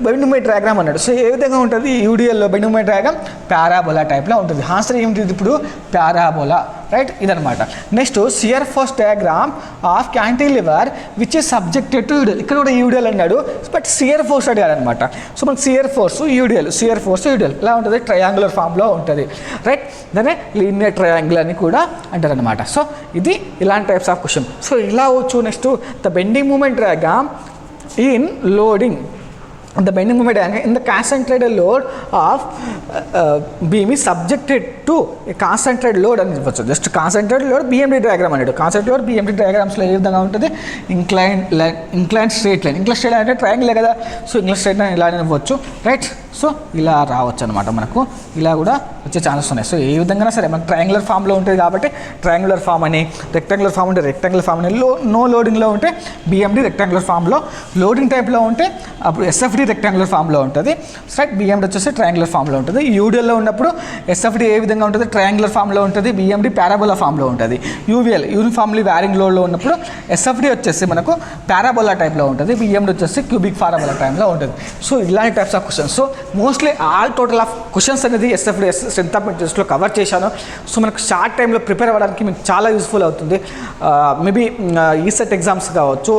బెండింగ్ మూమెంట్ డయాగ్రామ్ అన్నాడు. సో ఏ విధంగా ఉంటుంది, యూడిఎల్లో బెండింగ్ మూమెంట్ డయాగ్రామ్ పారాబోలా టైప్లో ఉంటుంది. ఆన్సర్ ఏమిటి ఇప్పుడు, పారాబోలా. రైట్. ఇదనమాట. Next shear force diagram of cantilever which is subjected to UDL. ఇక్కడ కూడా యూడిఎల్ అన్నాడు, బట్ షియర్ ఫోర్స్ అడిగాడు అనమాట. సో మనకి షియర్ ఫోర్స్ యూడిఎల్ ఎలా ఉంటుంది, ట్రయాంగులర్ ఫామ్లో ఉంటుంది. రైట్. దాన్ని లీనియర్ ట్రయాంగిల్ అని కూడా అంటారనమాట. సో ఇది ఇలాంటి టైప్స్ ఆఫ్ క్వశ్చన్. సో ఇలా వచ్చు. Next the bending moment diagram in loading. The bending moment diagram in the concentrated load of beam is subjected to a concentrated load అని చెప్పచ్చు. Just concentrated load BMD diagram అన్నాడు. Concentrated load BMD డయాగ్రామ్స్లో ఏ విధంగా ఉంటుంది, incline straight line అంటే triangle కదా. So incline straight line ఇలా ఇవ్వచ్చు. Right. So ఇలా రావచ్చు అనమాట, మనకు ఇలా కూడా వచ్చే ఛాన్సెస్ ఉన్నాయి. సో ఏ విధంగా సరే మనకు ట్రయాంగులర్ ఫామ్లో ఉంటుంది కాబట్టి ట్రయాంగులర్ ఫామ్ అని, రెక్టాంగులర్ ఫామ్ ఉంటే రెక్టాంగులర్ ఫామ్ అని, నో లోడింగ్లో ఉంటే బిఎండి రెక్టాంగులర్ ఫామ్లో, లోడింగ్ టైప్లో ఉంటే అప్పుడు ఎస్ఎఫ్డి రెక్టాంగులర్ ఫామ్లో ఉంటుంది. రైట్. బిఎండి వచ్చేసి ట్రయాంగులర్ ఫామ్లో ఉంటుంది. యూడిఎల్లో ఉన్నప్పుడు ఎస్ఎఫ్డి ఏ విధంగా ఉంటుంది, ట్రయాంగులర్ ఫామ్లో ఉంటుంది. బిఎండి పారాబోలా ఫామ్లో ఉంటుంది. యూవిఎల్ యూనిఫామ్లీ వ్యారింగ్ లోడ్లో ఉన్నప్పుడు ఎస్ఎఫ్డి వచ్చేసి మనకు పారాబోలా టైప్లో ఉంటుంది. బిఎండి వచ్చేసి క్యూబిక్ పారాబోలా టైప్లో ఉంటుంది. సో ఇలాంటి types of questions. So mostly all total of questions అనేది ఎస్ఎఫ్డిఎస్ స్ట్రెంత్ ఆఫ్ ఇంట్రెస్ట్లో కవర్ చేశాను. సో మనకు షార్ట్ టైంలో ప్రిపేర్ అవ్వడానికి మీకు చాలా యూస్ఫుల్ అవుతుంది. మేబీ ఈసెట్ ఎగ్జామ్స్ కావచ్చు,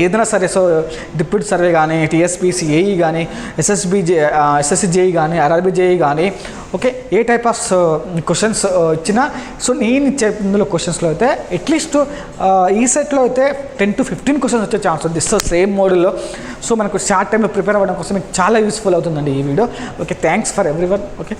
ఏదైనా సరే. సో డిప్యూటీ సర్వే కానీ, టీఎస్పీసీ ఏఈ కానీ, ఎస్ఎస్సి జేఈ కానీ, ఆర్ఆర్బీ జేఈ కానీ, okay, A type of questions ఇచ్చినా, సో నేను ఇచ్చే ఇందులో క్వశ్చన్స్లో అయితే అట్లీస్ట్ ఈసెట్లో అయితే 10 to 15 క్వశ్చన్స్ వచ్చే ఛాన్స్ ఉంది. సో సేమ్ మోడల్లో. సో మనకు షార్ట్ టైంలో ప్రిపేర్ అవ్వడం కోసం మీకు చాలా యూస్ఫుల్ అవుతుందండి ఈ video. Okay, thanks for everyone. Okay.